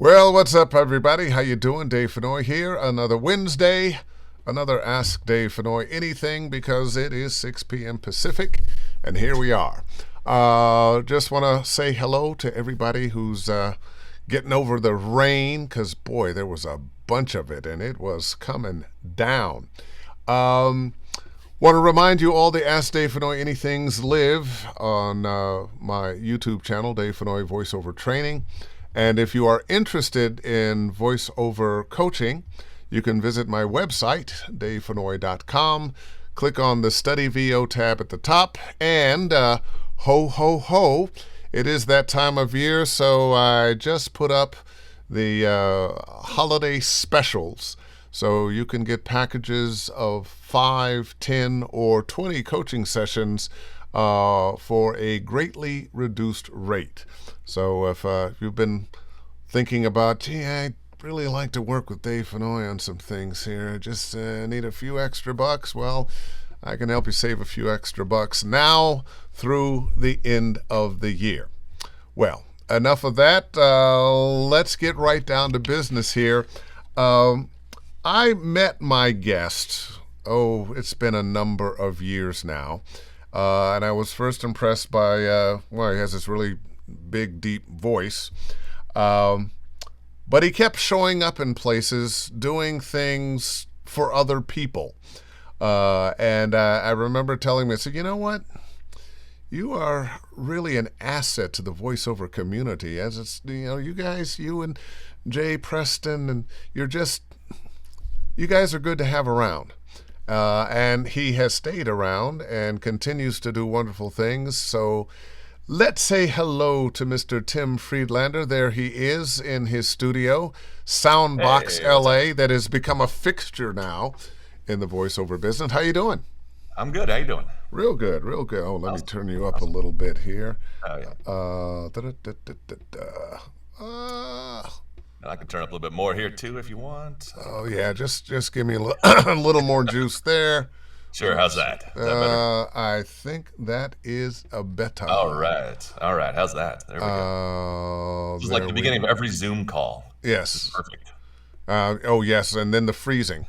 Well, what's up, everybody? How you doing? Dave Fennoy here. Another Wednesday, another Ask Dave Fennoy Anything, because it is 6 p.m. Pacific, and here we are. Just want to say hello to everybody who's getting over the rain, because, boy, there was a bunch of it, and it was coming down. Want to remind you all the Ask Dave Fennoy Anythings live on my YouTube channel, Dave Fennoy Voiceover Training. And if you are interested in voiceover coaching, you can visit my website, davefennoy.com. Click on the Study VO tab at the top, and ho, ho, ho, it is that time of year, so I just put up the holiday specials. So you can get packages of 5, 10, or 20 coaching sessions for a greatly reduced rate. So if you've been thinking about, gee, I'd really like to work with Dave Fennoy on some things here, just need a few extra bucks, well, I can help you save a few extra bucks now through the end of the year. Well, enough of that. Let's get right down to business here. I met my guest, it's been a number of years now, and I was first impressed by, he has this really big, deep voice, but he kept showing up in places, doing things for other people, and I remember telling him, I said, you know what? You are really an asset to the voiceover community, as it's, you guys, you and Jay Preston, and you guys are good to have around. And he has stayed around and continues to do wonderful things. So let's say hello to Mr. Tim Friedlander. There he is in his studio, SoundBox LA, that has become a fixture now in the voiceover business. How you doing? I'm good. How you doing? Real good, real good. Oh, let me turn you up a little bit here. Oh, yeah. I can turn up a little bit more here too if you want. Oh yeah, just give me a little more juice there. Sure. How's that? Is that better? I think that is a better. All right. How's that? There we go. It's like the beginning of every Zoom call. Yes. Perfect. Yes, and then the freezing.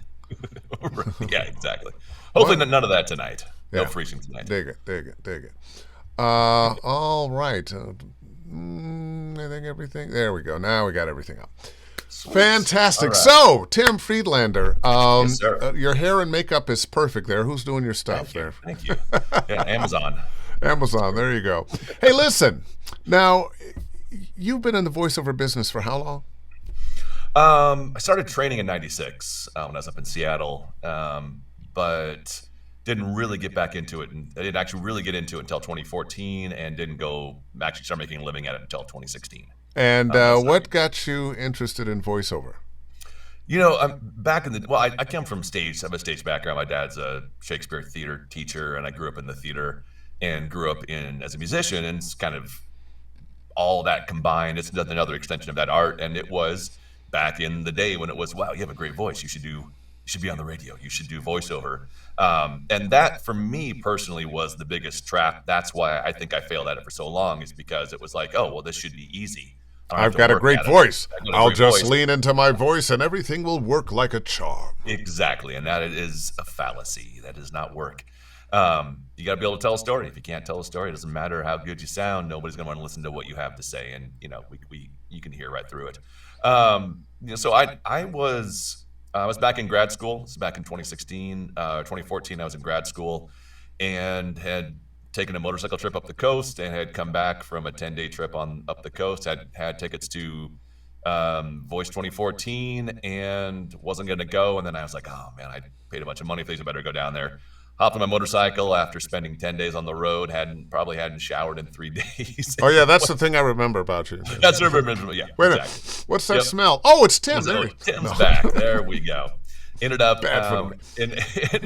Yeah, exactly. Hopefully none of that tonight. No freezing tonight. Dig it. All right. I think everything. There we go. Now we got everything up. Sweet. Fantastic. Right. So, Tim Friedlander, yes, sir. Your hair and makeup is perfect there. Who's doing your stuff there? Thank you. Yeah, Amazon. Amazon. There you go. Hey, listen. Now, you've been in the voiceover business for how long? I started training in '96 when I was up in Seattle, but didn't really get back into it, and I didn't actually really get into it until 2014, and didn't actually start making a living at it until 2016. And what got you interested in voiceover? I'm back in I come from stage. I have a stage background. My dad's a Shakespeare theater teacher, and I grew up in the theater and grew up as a musician, and it's kind of all that combined. It's another extension of that art, and it was back in the day when it was, wow, you have a great voice. You should be on the radio. You should do voiceover. And that, for me personally, was the biggest trap. That's why I think I failed at it for so long, is because it was like, oh, well, this should be easy. I've got a great voice. I'll just lean into my voice and everything will work like a charm. Exactly. And that is a fallacy. That does not work. You got to be able to tell a story. If you can't tell a story, it doesn't matter how good you sound. Nobody's going to want to listen to what you have to say. And, you can hear right through it. So I was back in grad school. This is back in 2016, 2014. I was in grad school and had taken a motorcycle trip up the coast and had come back from a 10-day trip up the coast. Had tickets to Voice 2014 and wasn't going to go. And then I was like, oh man, I paid a bunch of money for these. I better go down there. Hopped on my motorcycle after spending 10 days on the road. Probably hadn't showered in 3 days. Oh yeah, that's the thing I remember about you. That's what I remember. Yeah. Wait a minute. What's that smell? Oh, it's Tim. Tim's back. There we go. Ended up in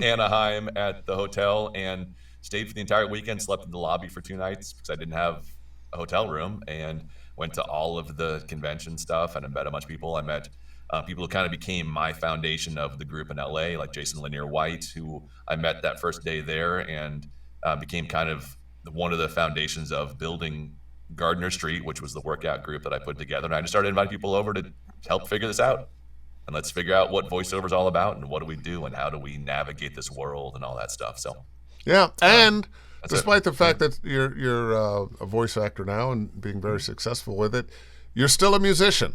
Anaheim at the hotel and stayed for the entire weekend. Slept in the lobby for 2 nights because I didn't have a hotel room, and went to all of the convention stuff, and I met a bunch of people. I met people who kind of became my foundation of the group in LA, like Jason Lanier White, who I met that first day there, and became kind of one of the foundations of building Gardner Street, which was the workout group that I put together. And I just started inviting people over to help figure this out. And let's figure out what voiceover is all about and what do we do and how do we navigate this world and all that stuff. So, yeah. And that's despite it. the fact that you're a voice actor now and being very successful with it, you're still a musician.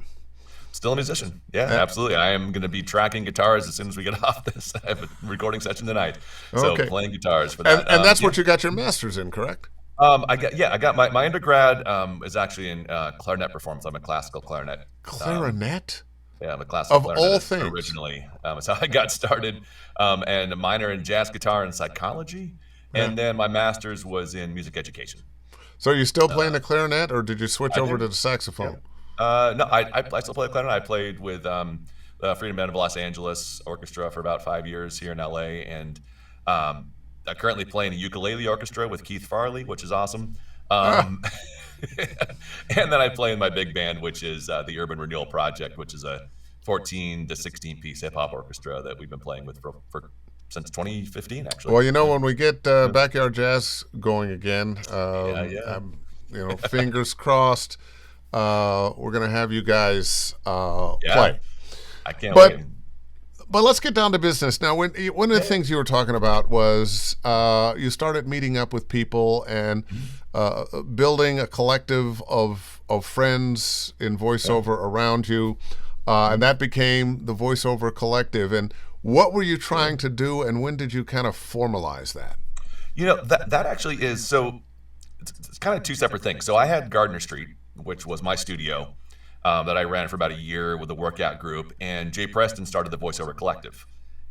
Still a musician. Yeah, absolutely. I am going to be tracking guitars as soon as we get off this. I have a recording session tonight. So Okay. playing guitars for that. And that's what you got your master's in, correct? I got my undergrad is actually in clarinet performance. I'm a classical clarinet. Clarinet? Yeah, I'm a classical clarinetist all things. Originally. That's how I got started. And a minor in jazz guitar and psychology. And then my master's was in music education. So are you still playing the clarinet, or did you switch over do. to the saxophone? No, I still play the clarinet. I played with the Freedom Band of Los Angeles Orchestra for about 5 years here in LA. And I currently play in a ukulele orchestra with Keith Farley, which is awesome. And then I play in my big band, which is the Urban Renewal Project, which is a 14 to 16 piece hip hop orchestra that we've been playing with for since 2015, actually. Well, when we get backyard jazz going again, fingers crossed, we're gonna have you guys play. I can't wait. But let's get down to business now. One of the things you were talking about was you started meeting up with people and building a collective of friends in voiceover around you, and that became the Voiceover Collective. And what were you trying to do, and when did you kind of formalize that? That actually is so. It's kind of two separate things. So I had Gardner Street, which was my studio. That I ran for about a year with a workout group, and Jay Preston started the Voiceover Collective.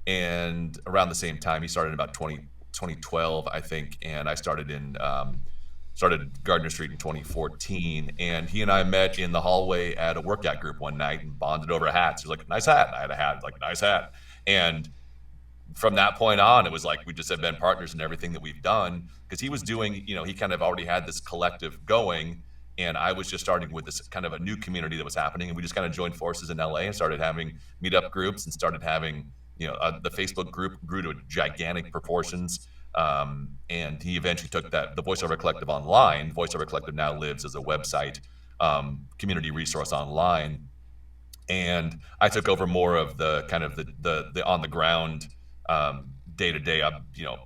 And around the same time, he started in about 2012, I think, and I started Gardner Street in 2014. And he and I met in the hallway at a workout group one night and bonded over hats. He was like, "Nice hat." I had a hat, like, "Nice hat." And from that point on, it was like we just have been partners in everything that we've done, because he was doing, he kind of already had this collective going. And I was just starting with this kind of a new community that was happening. And we just kind of joined forces in LA and started having meetup groups and started having, the Facebook group grew to gigantic proportions. And he eventually took the Voiceover Collective online. Voiceover Collective now lives as a website, community resource online. And I took over more of the kind of the on the ground, day to day,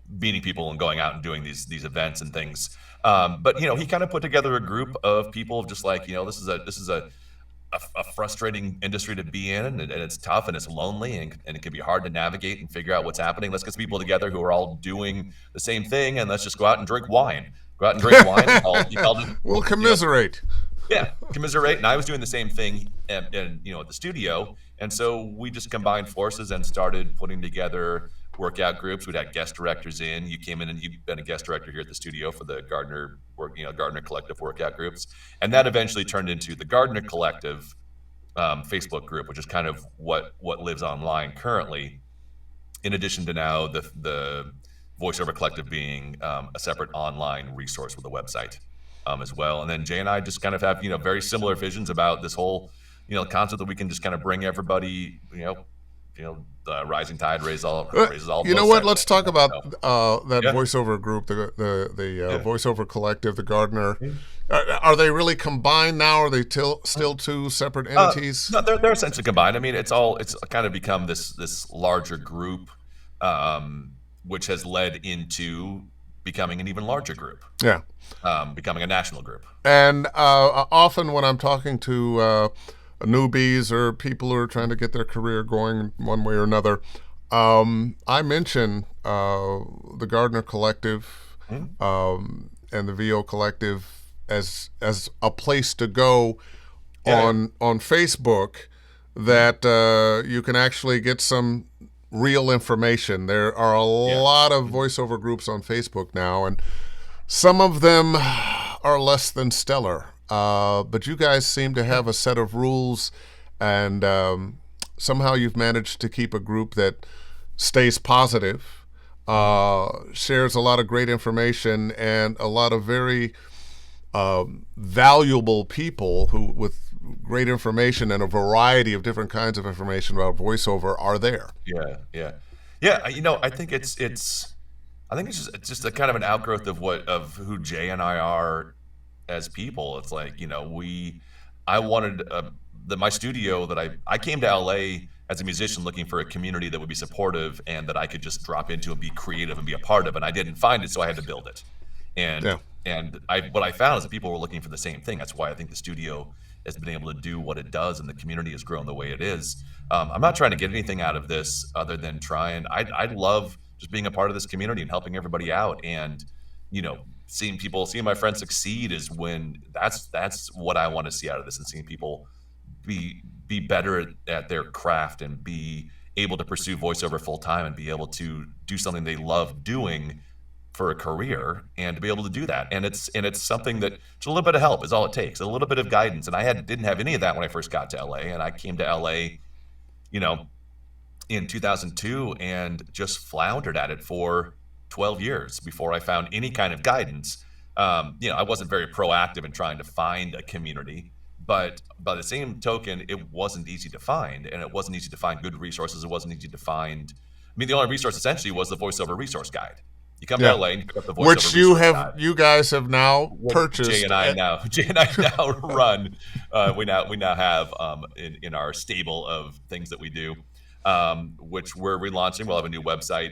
meeting people and going out and doing these events and things. But he kind of put together a group of people just like, this is a frustrating industry to be in, and it's tough and it's lonely and it can be hard to navigate and figure out what's happening. Let's get some people together who are all doing the same thing, and let's just go out and drink wine. We'll commiserate. Commiserate. And I was doing the same thing at the studio. And so we just combined forces and started putting together workout groups. We'd had guest directors in. You came in and you've been a guest director here at the studio for the Gardner Collective workout groups. And that eventually turned into the Gardner Collective Facebook group, which is kind of what lives online currently, in addition to now the Voiceover Collective being a separate online resource with a website as well. And then Jay and I just kind of have, very similar visions about this whole, concept that we can just kind of bring everybody, the rising tide raises all. You know what? Let's talk about that voiceover group, the Voiceover Collective, the Gardner. Are they really combined now? Are they still two separate entities? No, they're essentially combined. I mean, it's kind of become this larger group, which has led into becoming an even larger group. Yeah, becoming a national group. And often when I'm talking to newbies or people who are trying to get their career going one way or another, I mention the Gardner Collective and the VO Collective as a place to go on Facebook that you can actually get some real information. There are a lot of voiceover groups on Facebook now, and some of them are less than stellar. But you guys seem to have a set of rules, and somehow you've managed to keep a group that stays positive, shares a lot of great information, and a lot of very valuable people who, with great information and a variety of different kinds of information about voiceover, are there. Yeah. I think it's just a kind of an outgrowth of who Jay and I are as people. It's like, I wanted my studio that I came to LA as a musician looking for a community that would be supportive and that I could just drop into and be creative and be a part of. And I didn't find it, so I had to build it. And Yeah. what I found is that people were looking for the same thing. That's why I think the studio has been able to do what it does, and the community has grown the way it is. I'm not trying to get anything out of this other than trying. I love just being a part of this community and helping everybody out, and seeing my friends succeed is when that's what I want to see out of this, and seeing people be better at their craft and be able to pursue voiceover full time and be able to do something they love doing for a career, and to be able to do that. And it's something that just a little bit of help is all it takes, a little bit of guidance. And I didn't have any of that when I first got to LA, and I came to LA, in 2002, and just floundered at it for 12 years before I found any kind of guidance. I wasn't very proactive in trying to find a community, but by the same token, it wasn't easy to find, and it wasn't easy to find good resources. It wasn't easy to find. The only resource essentially was the voiceover resource guide. You come to LA and you pick up the voiceover which guide. you guys have now purchased. Jay and I now run. We now have in our stable of things that we do, which we're relaunching. We'll have a new website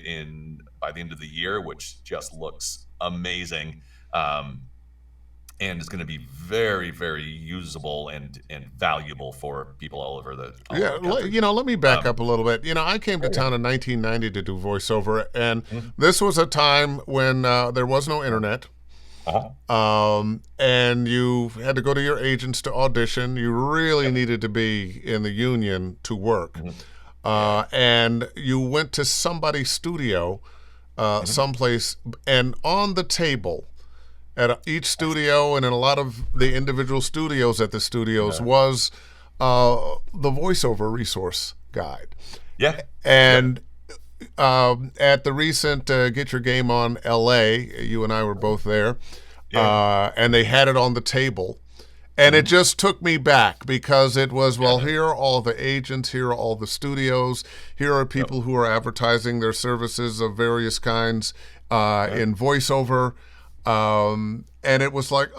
by the end of the year, which just looks amazing. And it's going to be very, very usable and valuable for people all over the country. Let me back up a little bit. I came to town in 1990 to do voiceover, and this was a time when there was no internet. And you had to go to your agents to audition. You really needed to be in the union to work. And you went to somebody's studio someplace, and on the table at each studio and in a lot of the individual studios at the studios was the voiceover resource guide. Yeah. And at the recent Get Your Game On LA, you and I were both there, and they had it on the table. And it just took me back, because it was, here are all the agents, here are all the studios, here are people who are advertising their services of various kinds in voiceover. And it was like,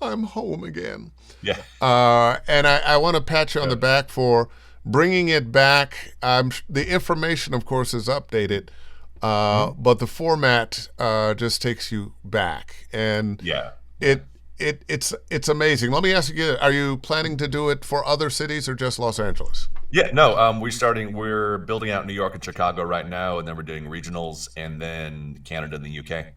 I'm home again. Yeah. And I want to pat you on the back for bringing it back. The information, of course, is updated, but the format just takes you back. And it's amazing. Let me ask you, are you planning to do it for other cities or just Los Angeles? Yeah, no, we're building out New York and Chicago right now, and then we're doing regionals, and then Canada and the UK.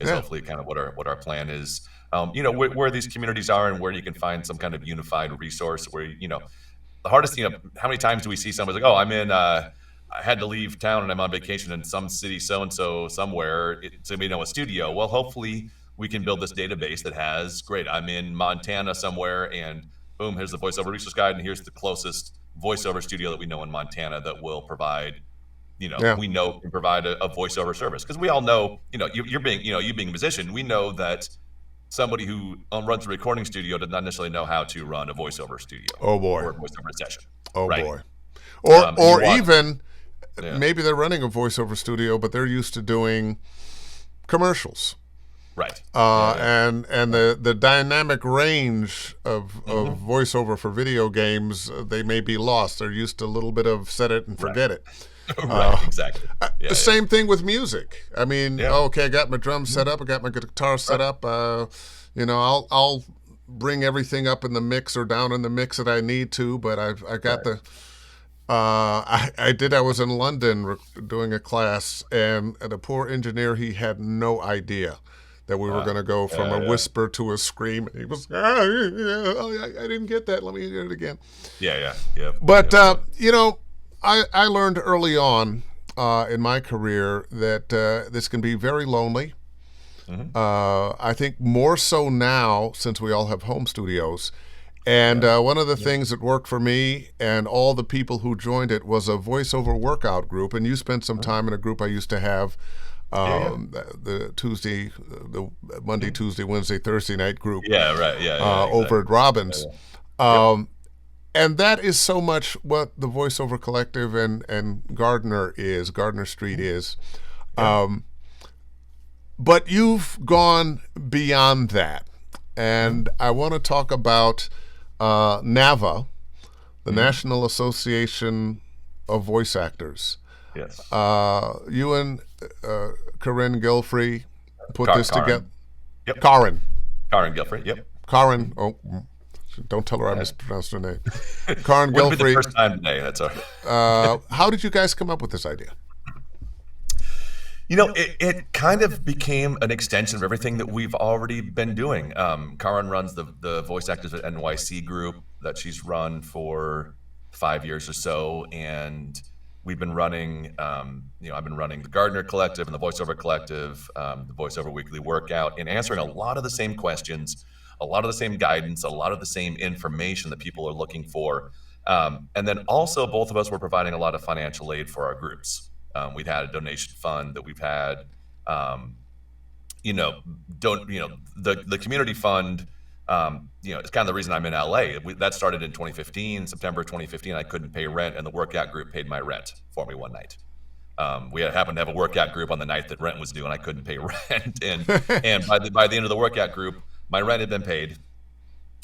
Is hopefully kind of what our plan is. Where these communities are and where you can find some kind of unified resource where, the hardest, how many times do we see somebody like, I had to leave town and I'm on vacation in some city, so-and-so somewhere, so we know a studio. Well, hopefully we can build this database that has, great, I'm in Montana somewhere, and boom, here's the voiceover resource guide, and here's the closest voiceover studio that we know in Montana that will provide we know can provide a voiceover service, because we all know, you being a musician, we know that somebody who runs a recording studio does not necessarily know how to run a voiceover studio. Oh boy. Or a voiceover session. Oh right? boy. Or even maybe they're running a voiceover studio, but they're used to doing commercials. Right. And the dynamic range of voiceover for video games, they may be lost. They're used to a little bit of set it and forget it. Right, exactly. Same thing with music. Okay, I got my drums set up, I got my guitar set up. I'll bring everything up in the mix or down in the mix that I need to, but I got I was in London doing a class, and the poor engineer, he had no idea that we were going to go from a whisper to a scream. He was, I didn't get that. Let me hear it again. Yeah. But, I learned early on in my career that this can be very lonely. I think more so now, since we all have home studios. And one of the things that worked for me and all the people who joined it was a voiceover workout group. And you spent some time in a group I used to have, the Monday, Tuesday, Wednesday, Thursday night group. Exactly. Over at Robbins. And that is so much what the Voiceover Collective and Gardner Street is. But you've gone beyond that. and I want to talk about NAVA, the Mhm. National Association of Voice Actors. Yes. You and Carin Gilfry put this together. Carin. Yep. Carin. Carin Gilfry. Yep. Carin. Mhm. Oh, don't tell her I Uh, mispronounced her name. Carin Wouldn't be the Gilfry. first time today. That's all right. How did you guys come up with this idea? It kind of became an extension of everything that we've already been doing. Karin runs the Voice Actors at NYC group that she's run for 5 years or so, and we've been running. I've been running the Gardner Collective and the VoiceOver Collective, the VoiceOver Weekly Workout, and answering a lot of the same questions, a lot of the same guidance, a lot of the same information that people are looking for. And then also, both of us were providing a lot of financial aid for our groups. We've had a donation fund that we've had, um, you know, don't the community fund. It's kind of the reason I'm in LA. That started in 2015, September 2015. I couldn't pay rent, and the workout group paid my rent for me one night. We happened to have a workout group on the night that rent was due, and I couldn't pay rent. And by the end of the workout group, my rent had been paid.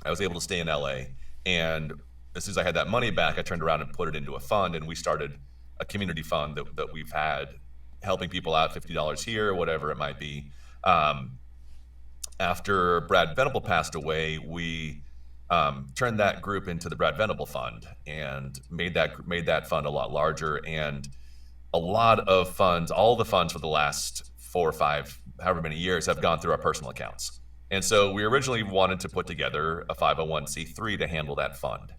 I was able to stay in LA, and as soon as I had that money back, I turned around and put it into a fund, and we started a community fund that we've had helping people out, $50 here, whatever it might be. Um, After Brad Venable passed away, we turned that group into the Brad Venable Fund and made that fund a lot larger. And a lot of funds, all the funds for the last 4 or 5, however many years, have gone through our personal accounts. And so we originally wanted to put together a 501c3 to handle that fund,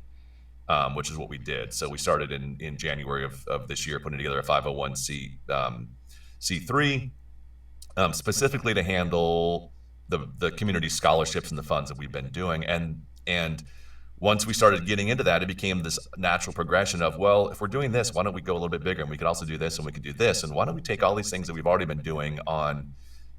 which is what we did. So we started in January of this year, putting together a 501c3, specifically to handle the community scholarships and the funds that we've been doing. And once we started getting into that, it became this natural progression of, well, if we're doing this, why don't we go a little bit bigger, and we can also do this, and we can do this, and why don't we take all these things that we've already been doing on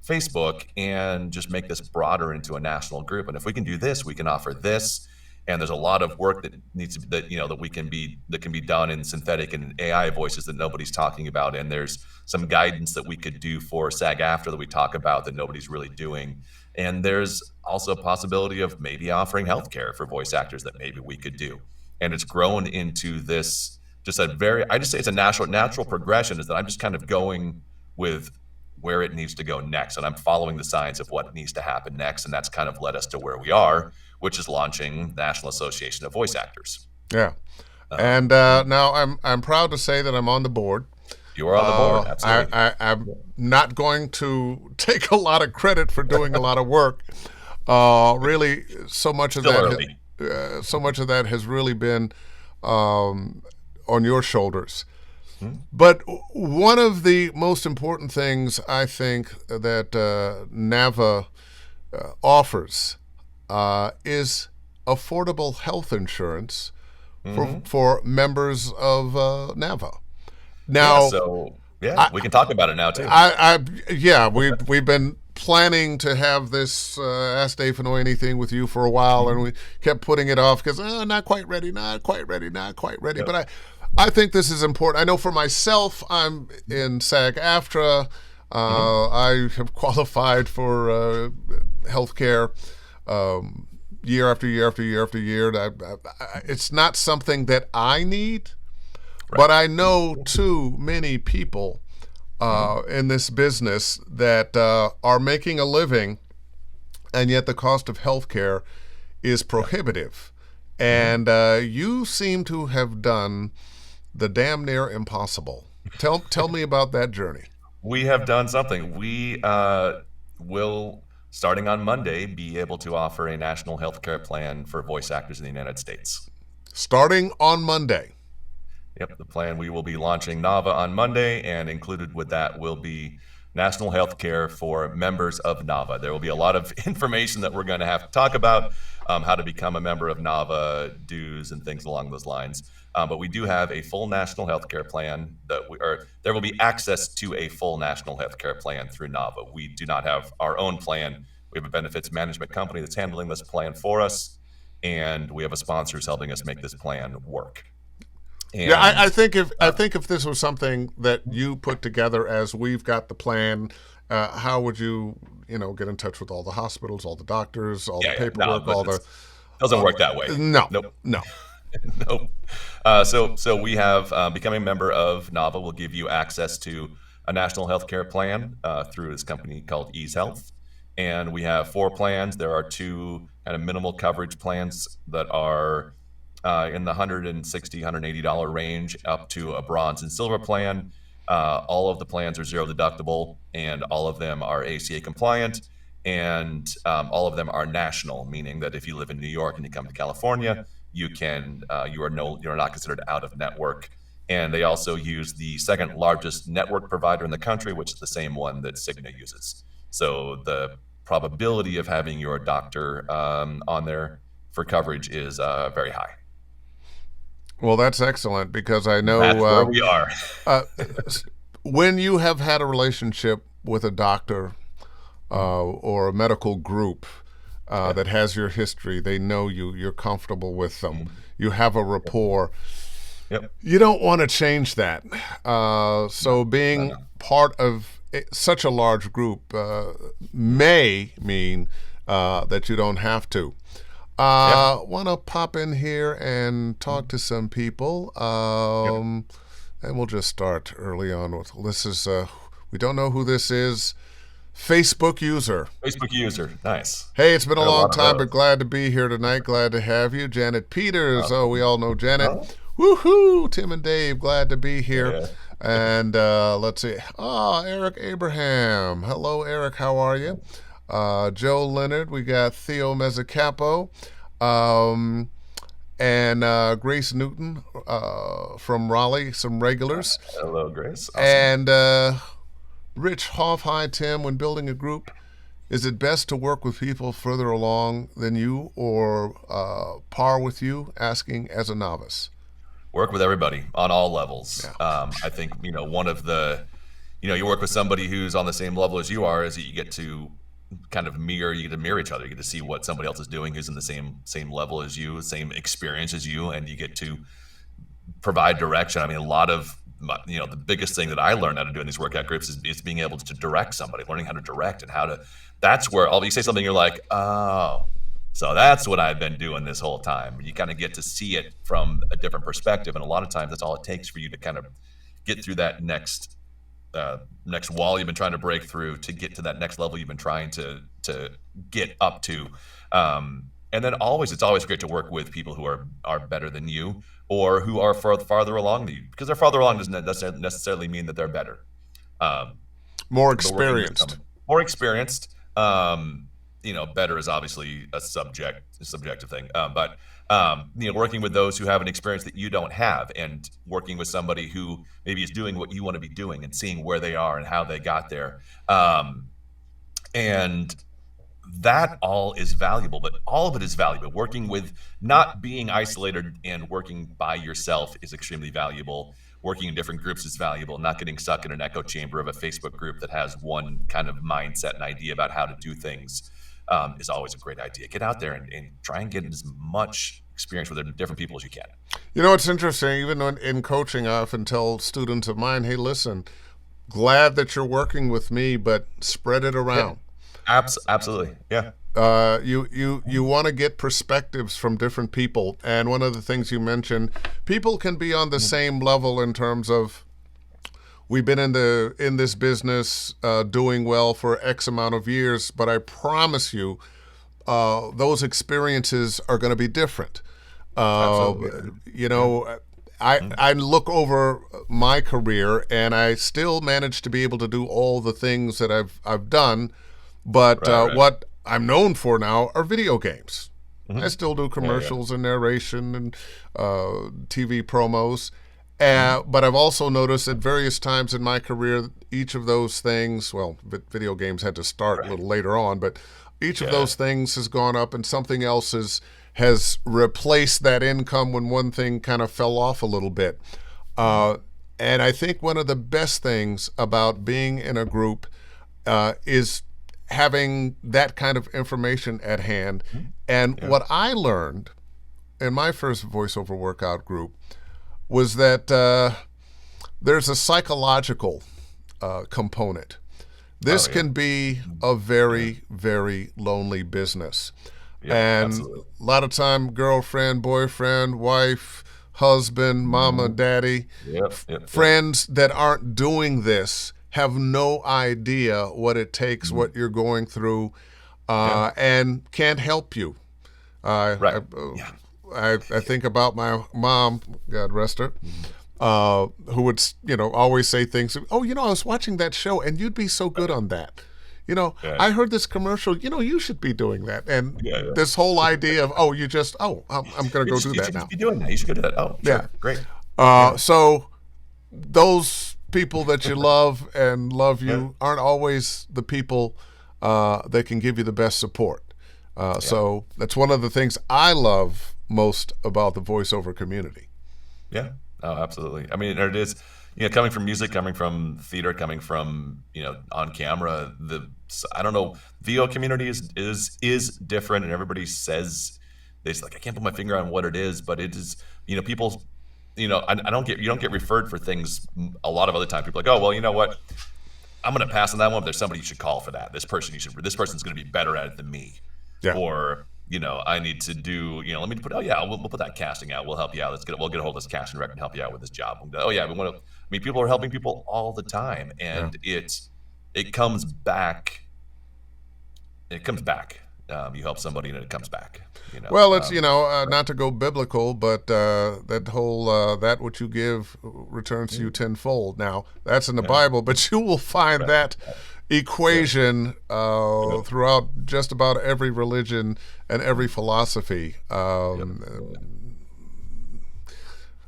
Facebook and just make this broader into a national group? And if we can do this, we can offer this. And there's a lot of work that needs to be, that can be done in synthetic and AI voices that nobody's talking about. And there's some guidance that we could do for SAG-AFTRA that we talk about that nobody's really doing. And there's also a possibility of maybe offering healthcare for voice actors that maybe we could do. And it's grown into this I just say it's a natural progression, is that I'm just kind of going with where it needs to go next. And I'm following the signs of what needs to happen next. And that's kind of led us to where we are, which is launching the National Association of Voice Actors. Yeah. And Um, now I'm proud to say that I'm on the board. you are on the board, absolutely. I'm not going to take a lot of credit for doing a lot of work. Really, so much of Still that, early. so much of that has really been on your shoulders. Hmm? But one of the most important things I think that NAVA offers is affordable health insurance for members of NAVA. Yeah, Now, so yeah, we can talk about it now too. yeah, we've been planning to have this Ask Dave Fennoy Anything with you for a while, and we kept putting it off because not quite ready, not quite ready, not quite ready. Yep. But I think this is important. I know for myself, I'm in SAG-AFTRA. I have qualified for health care year after year after year after year. It's not something that I need, but I know too many people in this business that are making a living, and yet the cost of healthcare is prohibitive. And you seem to have done the damn near impossible. Tell me about that journey. We have done something. We will, starting on Monday, be able to offer a national healthcare plan for voice actors in the United States. Starting on Monday. Yep, the plan, we will be launching NAVA on Monday, and included with that will be national health care for members of NAVA. There will be a lot of information that we're going to have to talk about, how to become a member of NAVA, dues, and things along those lines. But we do have a full national health care plan there will be access to a full national health care plan through NAVA. We do not have our own plan. We have a benefits management company that's handling this plan for us, and we have a sponsor who's helping us make this plan work. Yeah, And I think if this was something that you put together as we've got the plan, how would you get in touch with all the hospitals, all the doctors, all the yeah, no, paperwork, but all it the doesn't work that way. no, Nope. no. Nope. So we have becoming a member of NAVA will give you access to a national healthcare plan through this company called Ease Health, and we have 4 plans. There are 2 kind of minimal coverage plans that are in the $160, $180 range, up to a bronze and silver plan. All of the plans are zero deductible, and all of them are ACA compliant, and all of them are national, meaning that if you live in New York and you come to California, you're not considered out of network. And they also use the second largest network provider in the country, which is the same one that Cigna uses. So the probability of having your doctor on there for coverage is very high. Well, that's excellent because I That's where know we are. uh, when you have had a relationship with a doctor or a medical group that has your history, they know you, you're comfortable with them, you have a rapport. Yep. You don't want to change that. So being No. part of such a large group may mean that you don't have to. Want to pop in here and talk to some people. And we'll just start early on with this is we don't know who this is. Facebook user. Facebook user. Nice. Hey, it's been a Got a long lot of time, those. but glad to be here tonight. Glad to have you. Janet Peters. Oh, we all know Janet. Oh. Woohoo! Tim and Dave, glad to be here. Yeah. And let's see. Eric Abraham. Hello, Eric. How are you? Joe Leonard. We got Theo Mezzacapo. And Grace Newton from Raleigh, some regulars. Hello, Grace. Awesome. And Rich Hoff, hi, Tim. When building a group, is it best to work with people further along than you or par with you, asking as a novice? Work with everybody on all levels. Yeah. I think, one of the, you work with somebody who's on the same level as you are, is that you get to kind of mirror each other. You get to see what somebody else is doing who's in the same level as you, same experience as you, and you get to provide direction. I mean, a lot of, the biggest thing that I learned how to do in these workout groups is being able to direct somebody, learning how to direct and that's where you say something, you're like, oh, so that's what I've been doing this whole time. You kind of get to see it from a different perspective. And a lot of times that's all it takes for you to kind of get through that next wall you've been trying to break through, to get to that next level you've been trying to get up to. And then it's always great to work with people who are better than you, or who are farther along than you, because they're farther along doesn't necessarily mean that they're better. More experienced. More experienced. Better is obviously a subjective thing. But working with those who have an experience that you don't have, and working with somebody who maybe is doing what you want to be doing, and seeing where they are and how they got there. And that all is valuable, but all of it is valuable. Working with, not being isolated and working by yourself is extremely valuable. Working in different groups is valuable. Not getting stuck in an echo chamber of a Facebook group that has one kind of mindset and idea about how to do things is always a great idea. Get out there and try and get as much experience with different people as you can. It's interesting. Even in coaching, I often tell students of mine, hey, listen, glad that you're working with me, but spread it around. Yeah. Absolutely. Yeah. You want to get perspectives from different people. And one of the things you mentioned, people can be on the same level in terms of, we've been in this business doing well for X amount of years, but I promise you, those experiences are going to be different. I look over my career and I still manage to be able to do all the things that I've done, but Right. what I'm known for now are video games. I still do commercials and narration and TV promos. But I've also noticed at various times in my career, each of those things, video games had to start a little later on, but each of those things has gone up, and something else has replaced that income when one thing kind of fell off a little bit. And I think one of the best things about being in a group is having that kind of information at hand. And what I learned in my first voiceover workout group was that there's a psychological component. This can be a very, very lonely business. Yeah, And absolutely. a lot of time, girlfriend, boyfriend, wife, husband, mama, daddy, Yep. friends that aren't doing this have no idea what it takes, what you're going through, and can't help you. Right. I think about my mom, God rest her, who would, always say things. Oh, I was watching that show, and you'd be so good on that. I heard this commercial. You should be doing that. And this whole idea of, I'm going to go do You that should now. be doing that. You should go do that. Oh, sure. Yeah. Great. So those people that you love and love you aren't always the people that can give you the best support. So that's one of the things I love most about the voiceover community. Yeah. Oh, absolutely. I mean, it is, coming from music, coming from theater, coming from, on camera, I don't know, VO community is different, and everybody says this, like, I can't put my finger on what it is, but it is, people, you don't get referred for things a lot of other times. People are like, oh, well, you know what? I'm going to pass on that one, but there's somebody you should call for that. This person's going to be better at it than me. Yeah. Or, I need to do, let me put, we'll put that casting out. We'll help you out. We'll get a hold of this casting director and help you out with this job. People are helping people all the time, and it comes back. It comes back. You help somebody and it comes back. Well, it's, not to go biblical, but that whole, that what you give returns to you tenfold. Now, that's in the Bible, but you will find that equation throughout just about every religion and every philosophy.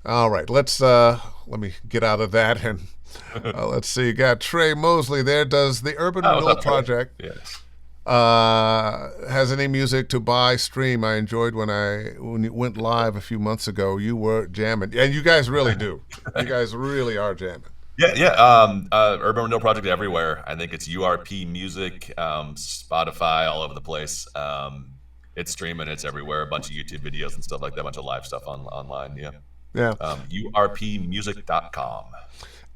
All right, let me get out of that, and let's see. You got Trey Mosley there. Does the Urban Renewal Project has any music to buy, stream? I enjoyed when you went live a few months ago. You were jamming, and you guys really do. You guys really are jamming. Urban Renewal Project everywhere. I think it's URP Music, Spotify, all over the place. It's streaming, it's everywhere. A bunch of YouTube videos and stuff like that. A bunch of live stuff online. URPmusic.com.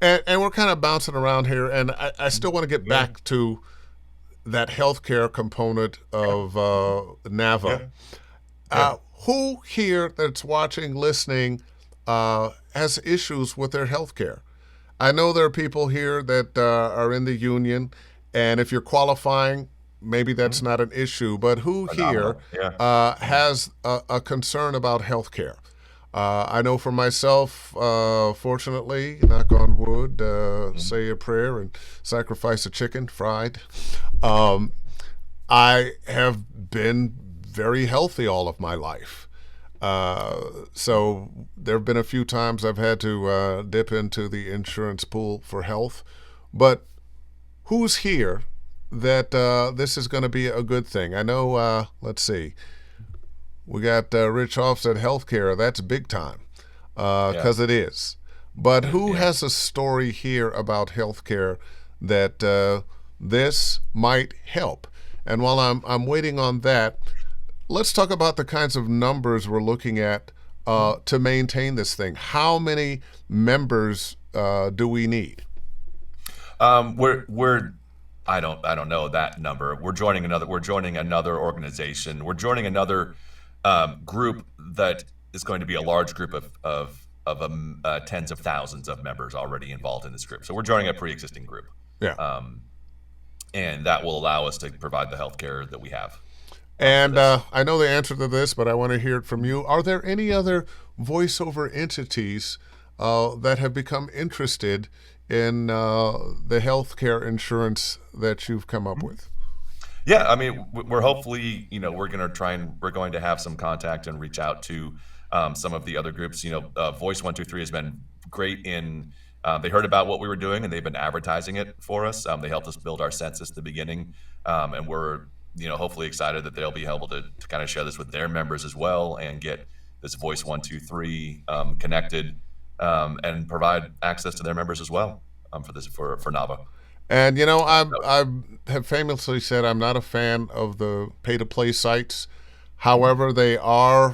And we're kind of bouncing around here, and I still want to get back to that healthcare component of NAVA. Who here that's watching, listening, has issues with their healthcare? I know there are people here that are in the union, and if you're qualifying, maybe that's not an issue. But who here has a concern about healthcare? I know for myself, fortunately, knock on wood, say a prayer and sacrifice a chicken fried. I have been very healthy all of my life. So there have been a few times I've had to dip into the insurance pool for health. But who's here that this is going to be a good thing? I know, let's see. We got Rich Offset Healthcare. That's big time because it is. But who has a story here about healthcare that this might help? And while I'm waiting on that, let's talk about the kinds of numbers we're looking at to maintain this thing. How many members do we need? I don't know that number. We're joining another organization. We're joining another group that is going to be a large group of tens of thousands of members already involved in this group. So we're joining a pre-existing group. And that will allow us to provide the healthcare that we have. And I know the answer to this, but I want to hear it from you. Are there any other voiceover entities that have become interested in the healthcare insurance that you've come up with? Yeah, I mean, we're hopefully, we're going to have some contact and reach out to some of the other groups. Voice 123 has been great in. They heard about what we were doing and they've been advertising it for us. They helped us build our census at the beginning, and we're hopefully excited that they'll be able to kind of share this with their members as well and get this Voice 123 connected and provide access to their members as well for NAVA. And I have famously said I'm not a fan of the pay-to-play sites. However, they are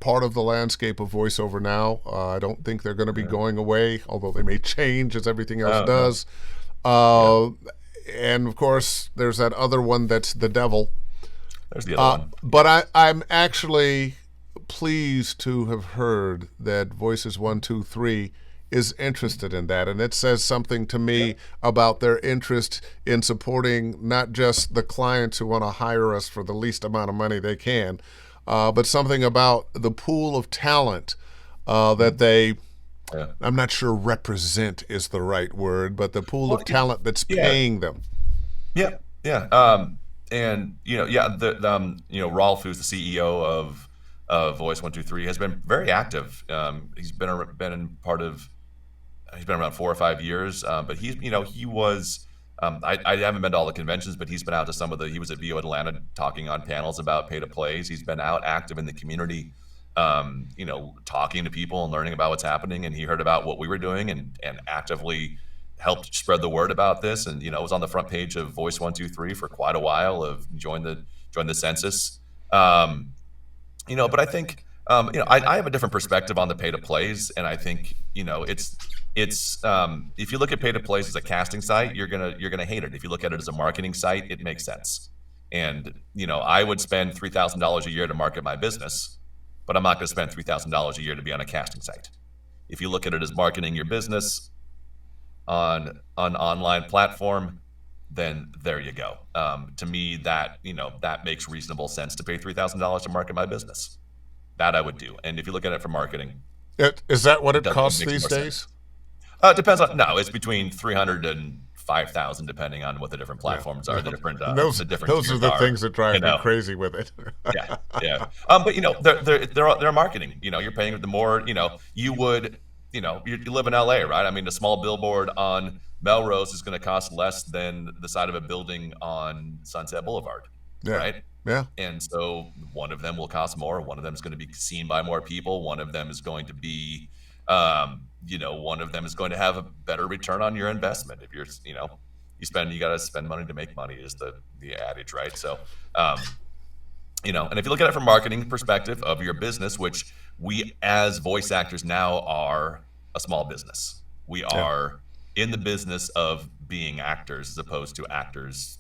part of the landscape of voiceover now. I don't think they're going to be going away, although they may change as everything else does. And of course, there's that other one that's the devil. There's the other one. But I'm actually pleased to have heard that Voices 1, 2, 3 is interested in that, and it says something to me about their interest in supporting not just the clients who want to hire us for the least amount of money they can, but something about the pool of talent that they, I'm not sure represent is the right word, but the pool of talent that's paying them. Yeah. And Rolf, who's the CEO of Voice 123, has been very active. He's been around 4 or 5 years, but he was. I haven't been to all the conventions, but he's been out to some of the. He was at VO Atlanta talking on panels about pay to plays. He's been out active in the community, talking to people and learning about what's happening. And he heard about what we were doing and actively helped spread the word about this. And was on the front page of Voice 123 for quite a while. Of join the census. But I think I have a different perspective on the pay to plays, and I think it's if you look at pay to plays as a casting site, you're gonna hate it. If you look at it as a marketing site, it makes sense. And I would spend $3,000 a year to market my business, but I'm not going to spend $3,000 a year to be on a casting site. If you look at it as marketing your business on an online platform, then there you go. To me, that makes reasonable sense to pay $3,000 to market my business. That I would do. And if you look at it for marketing, is that what it costs these days? Depends on. No, it's between $300 and $5,000, depending on what the different platforms are. The different. Those are the things that drive me crazy with it. yeah. But they're marketing. You're paying the more. You would. You live in LA, right? I mean, a small billboard on Melrose is going to cost less than the side of a building on Sunset Boulevard, right? Yeah. And so one of them will cost more. One of them is going to be seen by more people. One of them is going to be, one of them is going to have a better return on your investment. If you're, you got to spend money to make money is the adage, right? So, and if you look at it from marketing perspective of your business, which we as voice actors now are a small business. We are in the business of being actors as opposed to actors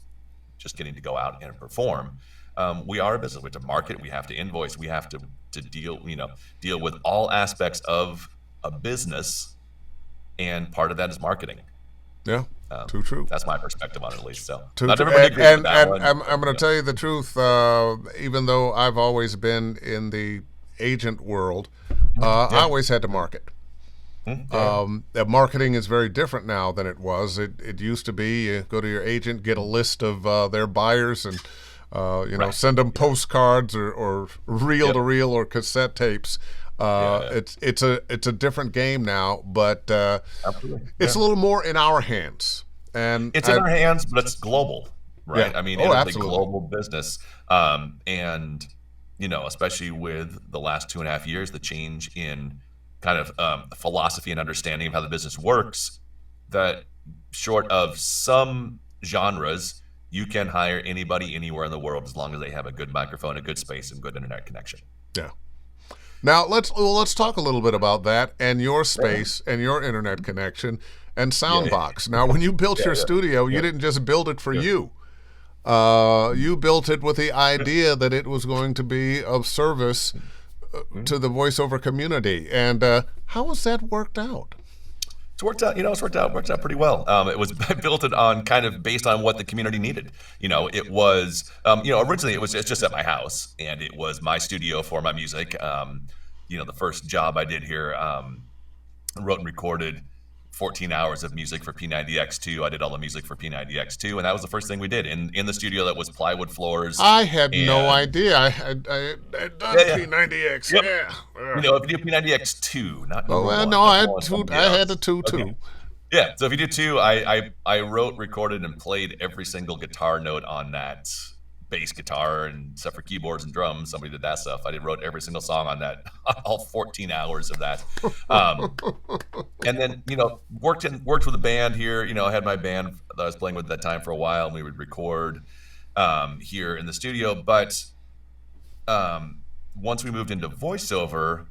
just getting to go out and perform. We are a business. We have to market. We have to invoice. We have to deal with all aspects of a business, and part of that is marketing. Yeah, true. That's my perspective on it, at least. So not everybody agrees with that one. I'm going to tell you the truth. Even though I've always been in the agent world, I always had to market. Marketing is very different now than it was. It used to be you go to your agent, get a list of their buyers, and send them postcards or reel-to-reel or cassette tapes. It's a different game now, but it's a little more in our hands. And it's in our hands, but it's global, right? Yeah. I mean, it's a global business, and especially with the last 2.5 years, the change in kind of philosophy and understanding of how the business works, that short of some genres, you can hire anybody anywhere in the world as long as they have a good microphone, a good space, and good internet connection. Yeah. Now let's talk a little bit about that and your space and your internet connection and SoundBox. Now, when you built your studio, you didn't just build it for you. You built it with the idea that it was going to be of service to the voiceover community. And how has that worked out? It's worked out pretty well. It was built on kind of based on what the community needed. It was, originally it's just at my house, and it was my studio for my music. The first job I did here, wrote and recorded 14 hours of music for P90X2. I did all the music for P90X2, and that was the first thing we did in the studio. That was plywood floors. I had no idea. I had done P90X. Yep. If you do P90X2, not number one. No, I had the 2 too. Okay. Yeah, so if you do 2, I wrote, recorded, and played every single guitar note on that bass guitar, and except for keyboards and drums, somebody did that stuff. I wrote every single song on that, all 14 hours of that. And then, worked with a band here. I had my band that I was playing with at that time for a while, and we would record here in the studio. But once we moved into voiceover,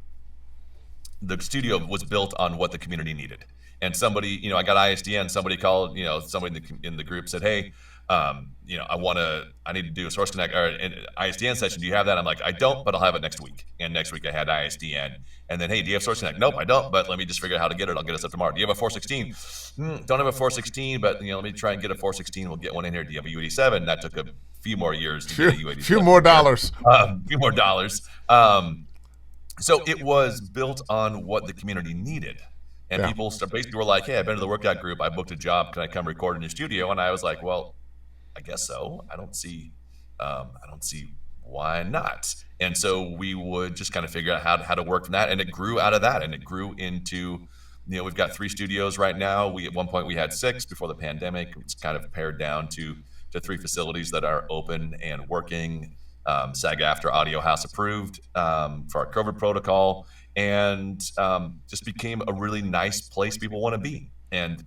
the studio was built on what the community needed. And somebody, I got ISDN. Somebody called, somebody in the group said, "Hey, I need to do a Source Connect or an ISDN session. Do you have that?" I'm like, "I don't, but I'll have it next week." And next week I had ISDN. And then, "Hey, do you have Source Connect?" "Nope, I don't, but let me just figure out how to get it. I'll get us up tomorrow." "Do you have a 416? Don't have a 416, but let me try and get a 416. We'll get one in here." "Do you have a U87? That took a few more years to get a U87. Few more dollars. Few more dollars. So it was built on what the community needed. And people basically were like, "Hey, I've been to the workout group. I booked a job. Can I come record in your studio?" And I was like, "Well, I guess so. I don't see why not." And so we would just kind of figure out how to work from that. And it grew out of that. And it grew into, we've got 3 studios right now. At one point we had 6 before the pandemic. It's kind of pared down to 3 facilities that are open and working. SAG-AFTRA Audio House approved for our COVID protocol, and just became a really nice place people want to be. And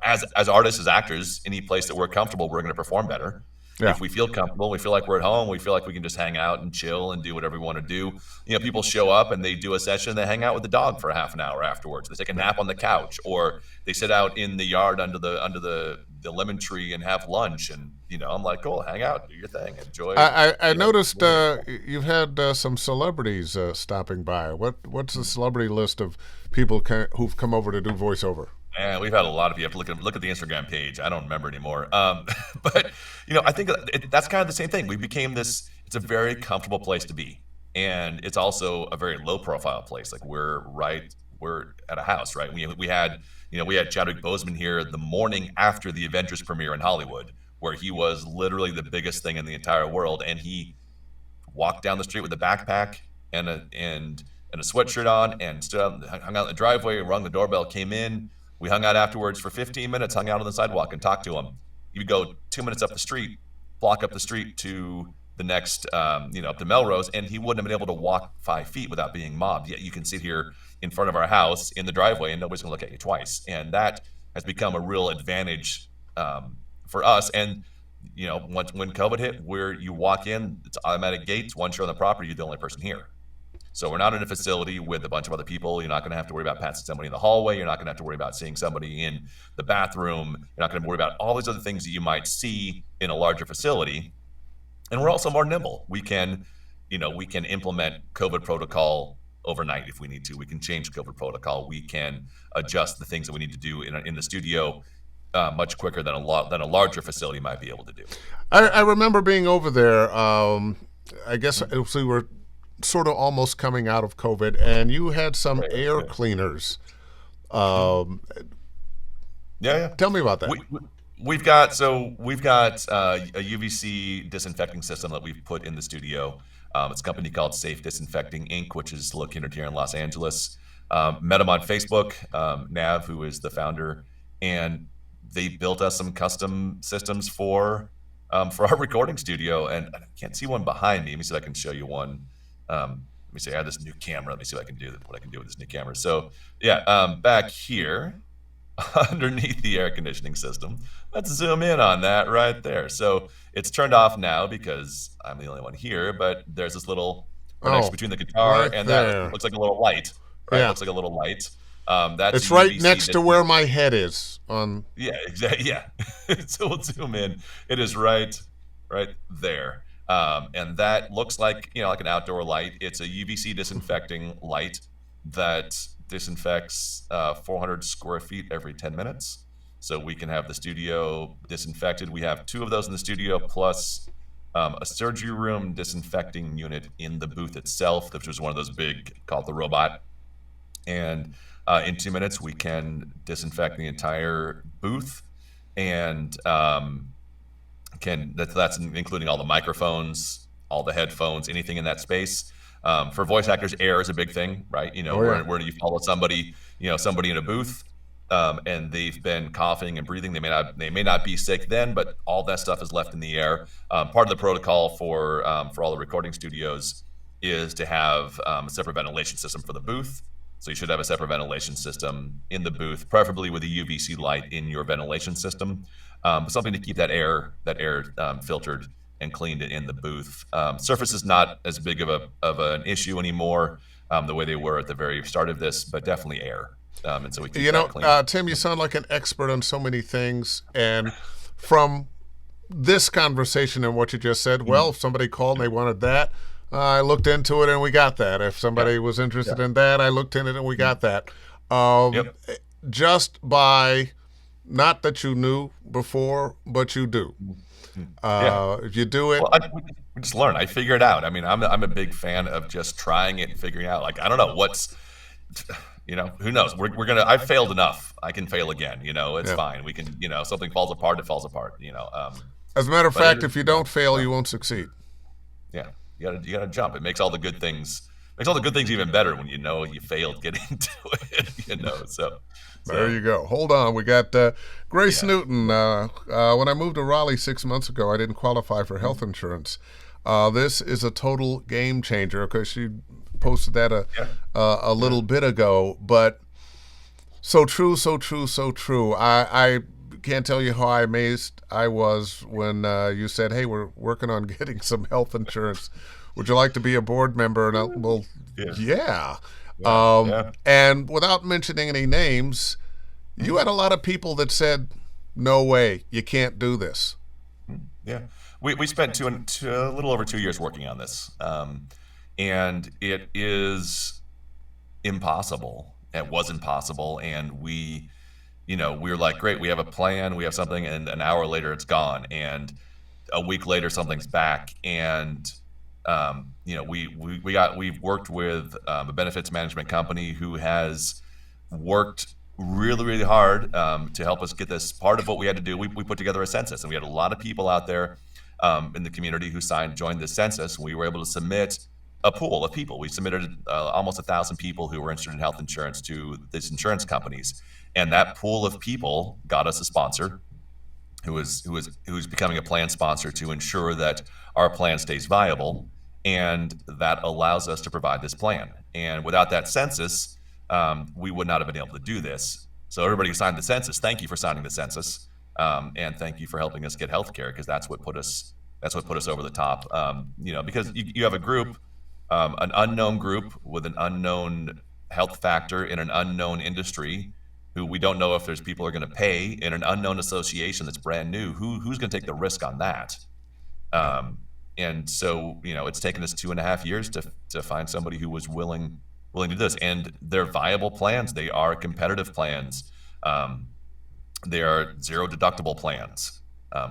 as artists, as actors, any place that we're comfortable, we're going to perform better. Yeah. If we feel comfortable, we feel like we're at home, we feel like we can just hang out and chill and do whatever we want to do. People show up and they do a session, they hang out with the dog for half an hour afterwards. They take a nap on the couch, or they sit out in the yard under the lemon tree and have lunch. And I'm like, "Cool, hang out, do your thing, enjoy." I noticed you've had some celebrities stopping by. What's the celebrity list of people who've come over to do voiceover? And we've had a lot of you have to look at the Instagram page. I don't remember anymore. But I think that's kind of the same thing. We became this. It's a very comfortable place to be, and it's also a very low profile place. Like we're at a house, right? We had Chadwick Boseman here the morning after the Avengers premiere in Hollywood, where he was literally the biggest thing in the entire world, and he walked down the street with a backpack and a sweatshirt on, and hung out in the driveway, rung the doorbell, came in. We hung out afterwards for 15 minutes, hung out on the sidewalk and talked to him. You would go 2 minutes up the street, block up the street to the next, up to Melrose, and he wouldn't have been able to walk 5 feet without being mobbed. Yet you can sit here in front of our house in the driveway and nobody's going to look at you twice. And that has become a real advantage for us. And, when COVID hit, where you walk in, it's automatic gates. Once you're on the property, you're the only person here. So we're not in a facility with a bunch of other people. You're not going to have to worry about passing somebody in the hallway. You're not going to have to worry about seeing somebody in the bathroom. You're not going to worry about all these other things that you might see in a larger facility. And we're also more nimble. We can implement COVID protocol overnight if we need to. We can change COVID protocol. We can adjust the things that we need to do in the studio much quicker than a larger facility might be able to do. I remember being over there. I guess we were sort of almost coming out of COVID, and you had some air cleaners. Yeah. Tell me about that. We've got a UVC disinfecting system that we've put in the studio. It's a company called Safe Disinfecting Inc., which is located here in Los Angeles. Met them on Facebook, Nav, who is the founder, and they built us some custom systems for our recording studio. And I can't see one behind me. Let me see if I can show you one. Let me see. I have this new camera. Let me see what I can do with this new camera. So yeah, back here underneath the air conditioning system, let's zoom in on that right there. So it's turned off now because I'm the only one here, but there's this little connection between the guitar right and there. That looks like a little light. Right? Yeah. Looks like a little light. That's it's right next to where my head is on. Yeah, exactly. Yeah. So we'll zoom in. It is right there. And that looks like, like an outdoor light. It's a UVC disinfecting light that disinfects 400 square feet every 10 minutes. So we can have the studio disinfected. We have 2 of those in the studio, plus a surgery room disinfecting unit in the booth itself, which was one of those big, called the robot. And in 2 minutes, we can disinfect the entire booth. And that's including all the microphones, all the headphones, anything in that space. For voice actors, air is a big thing, right? Where you follow somebody in a booth, and they've been coughing and breathing. They may not be sick then, but all that stuff is left in the air. Part of the protocol for all the recording studios is to have a separate ventilation system for the booth. So you should have a separate ventilation system in the booth, preferably with a UVC light in your ventilation system. Something to keep that air filtered and cleaned it in the booth. Surface is not as big of an issue anymore, the way they were at the very start of this, but definitely air. And so we keep that clean. Tim, you sound like an expert on so many things. And from this conversation and what you just said, well, if somebody called and they wanted that, I looked into it and we got that. If somebody was interested in that, I looked in it and we got that. Just by, not that you knew before, but you do. If you do it. Well, we just learn. I figure it out. I mean, I'm a big fan of just trying it and figuring out. Like, I don't know who knows? I failed enough. I can fail again. It's fine. We can. Something falls apart. It falls apart. As a matter of fact, if you don't fail, you won't succeed. Yeah, you gotta jump. It makes all the good things even better when you failed getting into it. So there you go. Hold on, we got Grace Newton. When I moved to Raleigh 6 months ago, I didn't qualify for health insurance. This is a total game changer, because she posted that a little bit ago. But so true. I can't tell you how amazed I was when you said, "Hey, we're working on getting some health insurance. Would you like to be a board member?" And well, yeah. And without mentioning any names, you had a lot of people that said, "No way, you can't do this." Yeah, we spent a little over 2 years working on this, and it is impossible. It was impossible, and we were like, great, we have a plan, we have something, and an hour later it's gone, and a week later something's back, and we've worked with a benefits management company who has worked really, really hard to help us get this. Part of what we had to do, we put together a census, and we had a lot of people out there in the community who joined the census. We were able to submit a pool of people. We submitted almost 1,000 people who were interested in health insurance to these insurance companies, and that pool of people got us a sponsor who's becoming a plan sponsor to ensure that our plan stays viable, and that allows us to provide this plan. And without that census, we would not have been able to do this. So everybody who signed the census, thank you for signing the census, and thank you for helping us get health care, because that's what put us over the top. Because you have a group, an unknown group with an unknown health factor in an unknown industry, who we don't know if there's people who are going to pay, in an unknown association that's brand new. Who's going to take the risk on that? And so, it's taken us 2.5 years to find somebody who was willing to do this. And they're viable plans. They are competitive plans. They are zero deductible plans.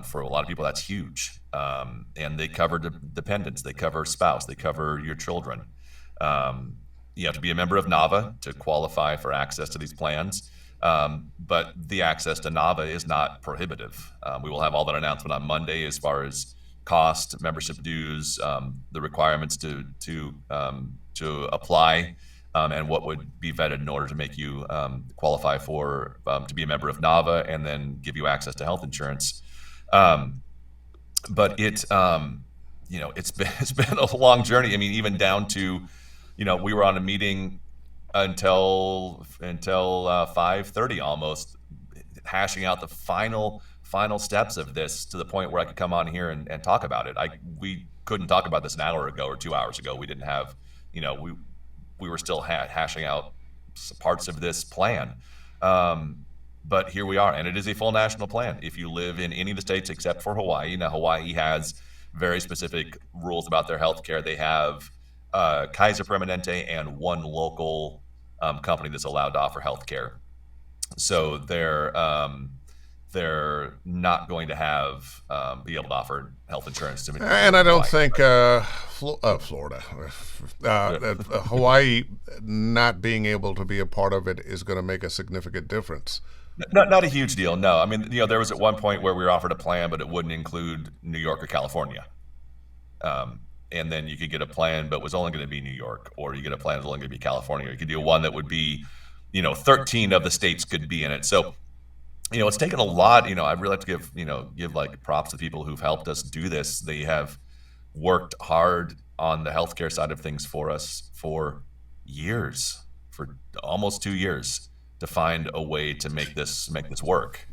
For a lot of people, that's huge. And they cover dependents. They cover spouse. They cover your children. You have to be a member of NAVA to qualify for access to these plans. But the access to NAVA is not prohibitive. We will have all that announcement on Monday as far as cost, membership dues, the requirements to apply, and what would be vetted in order to make you qualify for to be a member of NAVA and then give you access to health insurance. But it's been a long journey. I mean, even down to, we were on a meeting until 5:30 almost, hashing out the final steps of this, to the point where I could come on here and talk about it. We couldn't talk about this an hour ago or 2 hours ago. We didn't have, we were still hashing out parts of this plan. But here we are, and it is a full national plan. If you live in any of the states except for Hawaii, Hawaii has very specific rules about their health care. They have Kaiser Permanente and one local company that's allowed to offer health care. So they're not going to be able to offer health insurance to me. And I don't think Florida, Hawaii not being able to be a part of it is going to make a significant difference. Not a huge deal, no. I mean, there was at one point where we were offered a plan, but it wouldn't include New York or California. And then you could get a plan, but was only going to be New York, or you get a plan that was only going to be California. Or you could do one that would be, 13 of the states could be in it. So, it's taken a lot. I'd really like to give like props to people who've helped us do this. They have worked hard on the healthcare side of things for us for years, for almost 2 years, to find a way to make this work,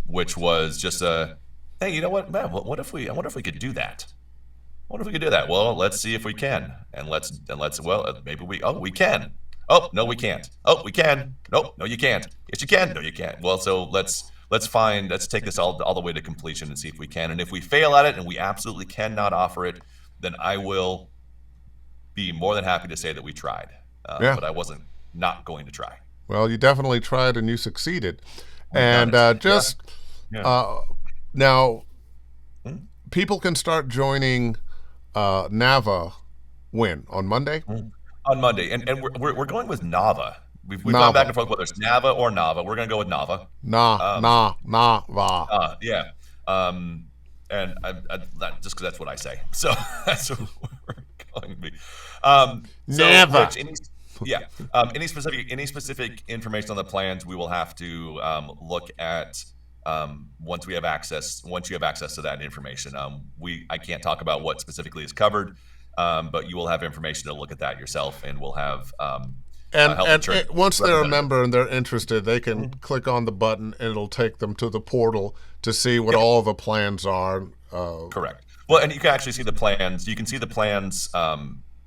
which was just hey, you know what, man? I wonder if we could do that. What if we could do that? Well, let's see if we can, and maybe we can. Oh, no, we can't. Oh, we can. Nope, no, you can't. Yes, you can. No, you can't. Well, so let's take this all the way to completion and see if we can. And if we fail at it and we absolutely cannot offer it, then I will be more than happy to say that we tried. Yeah. But I wasn't not going to try. Well, you definitely tried and you succeeded. We've And done it. just Yeah. now, people can start joining NAVA when? On Monday? On Monday, and we're going with NAVA. We've NAVA. gone back and forth whether it's NAVA or NAVA. We're going to go with NAVA. NAVA. Yeah. And just because that's what I say. So that's what we're going to be. NAVA. Rich, any specific information on the plans, we will have to look at once you have access to that information. I can't talk about what specifically is covered, but you will have information to look at that yourself, and we'll have and once they're a member and they're interested, they can click on the button and it'll take them to the portal to see what all the plans are. Correct. Well, and you can actually see the plans. You can see the plans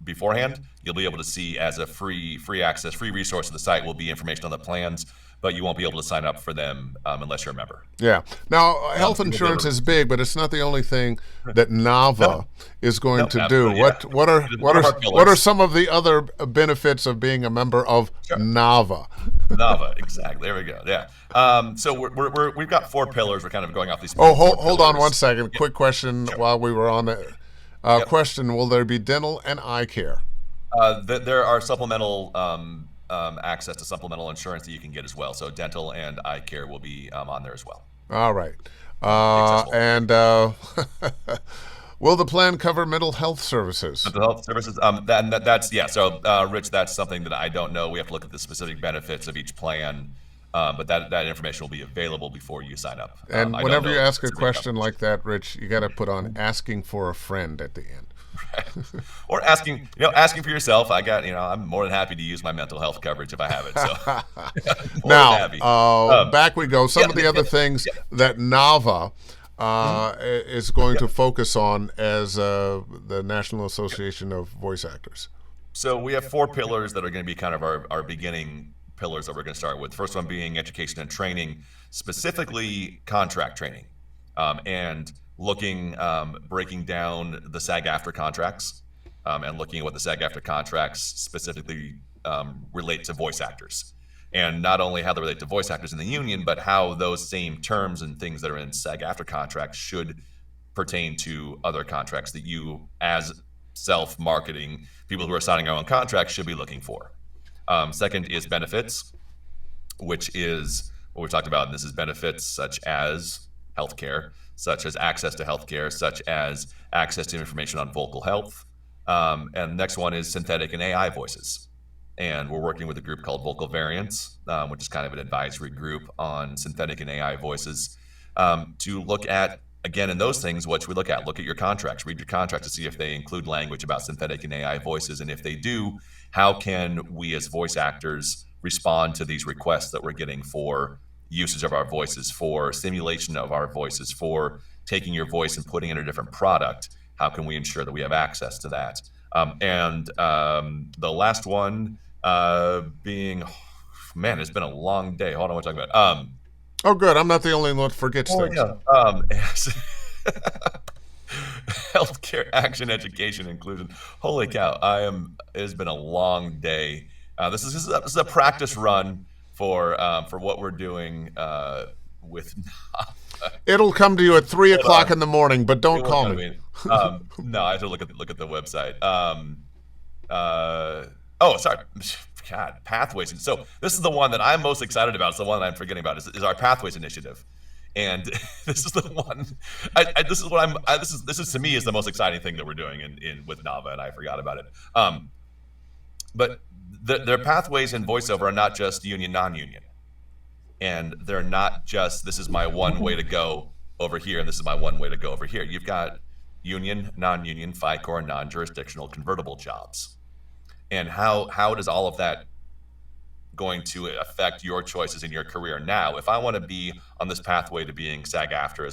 beforehand. You'll be able to see as a free access, free resource of the site will be information on the plans, but you won't be able to sign up for them unless you're a member. Yeah. Now, health insurance is big, but it's not the only thing that NAVA is going to do. Yeah. What are some of the other benefits of being a member of NAVA? NAVA, exactly. There we go. Yeah. So we've got 4 pillars. We're kind of going off these. Oh, hold on one second. Quick question while we were on it. Question: will there be dental and eye care? There are supplemental access to supplemental insurance that you can get as well. So dental and eye care will be on there as well. All right. And will the plan cover mental health services? Mental health services. That's yeah. So Rich, that's something that I don't know. We have to look at the specific benefits of each plan. But that information will be available before you sign up. And whenever you ask a question like that, Rich, you got to put on asking for a friend at the end. Right. Or asking for yourself. I'm more than happy to use my mental health coverage if I have it. So now, back we go. Some of the other things that NAVA is going to focus on as the National Association of Voice Actors. So we have 4 pillars that are going to be kind of our beginning pillars that we're going to start with. First one being education and training, specifically contract training, and breaking down the SAG-AFTRA contracts, and looking at what the SAG-AFTRA contracts specifically relate to voice actors, and not only how they relate to voice actors in the union, but how those same terms and things that are in SAG-AFTRA contracts should pertain to other contracts that you, as self-marketing people who are signing their own contracts, should be looking for. Second is benefits, which is what we talked about. And this is benefits such as healthcare, such as access to healthcare, such as access to information on vocal health. And the next one is synthetic and AI voices. And we're working with a group called Vocal Variants, which is kind of an advisory group on synthetic and AI voices, to look at, again, in those things, what should we look at? Look at your contracts. Read your contract to see if they include language about synthetic and AI voices. And if they do, how can we as voice actors respond to these requests that we're getting for usage of our voices, for simulation of our voices, for taking your voice and putting it in a different product? How can we ensure that we have access to that? And the last one being, man, it's been a long day. Hold on, what am I talking about? Oh, good. I'm not the only one that forgets things. Yeah. Healthcare action, education, inclusion. Holy cow! It has been a long day. This is a practice run for what we're doing with. It'll come to you at 3 o'clock in the morning, but don't call me. No, I have to look at the website. Oh, sorry. God, Pathways. So this is the one that I'm most excited about. It's the one that I'm forgetting about. Is our Pathways initiative, and this is the one. This is to me is the most exciting thing that we're doing in with NAVA, and I forgot about it. But their pathways in voiceover are not just union, non-union, and they're not just this is my one way to go over here, and this is my one way to go over here. You've got union, non-union, FICOR, non-jurisdictional, convertible jobs. And how does all of that going to affect your choices in your career. Now, if I want to be on this pathway to being SAG-AFTRA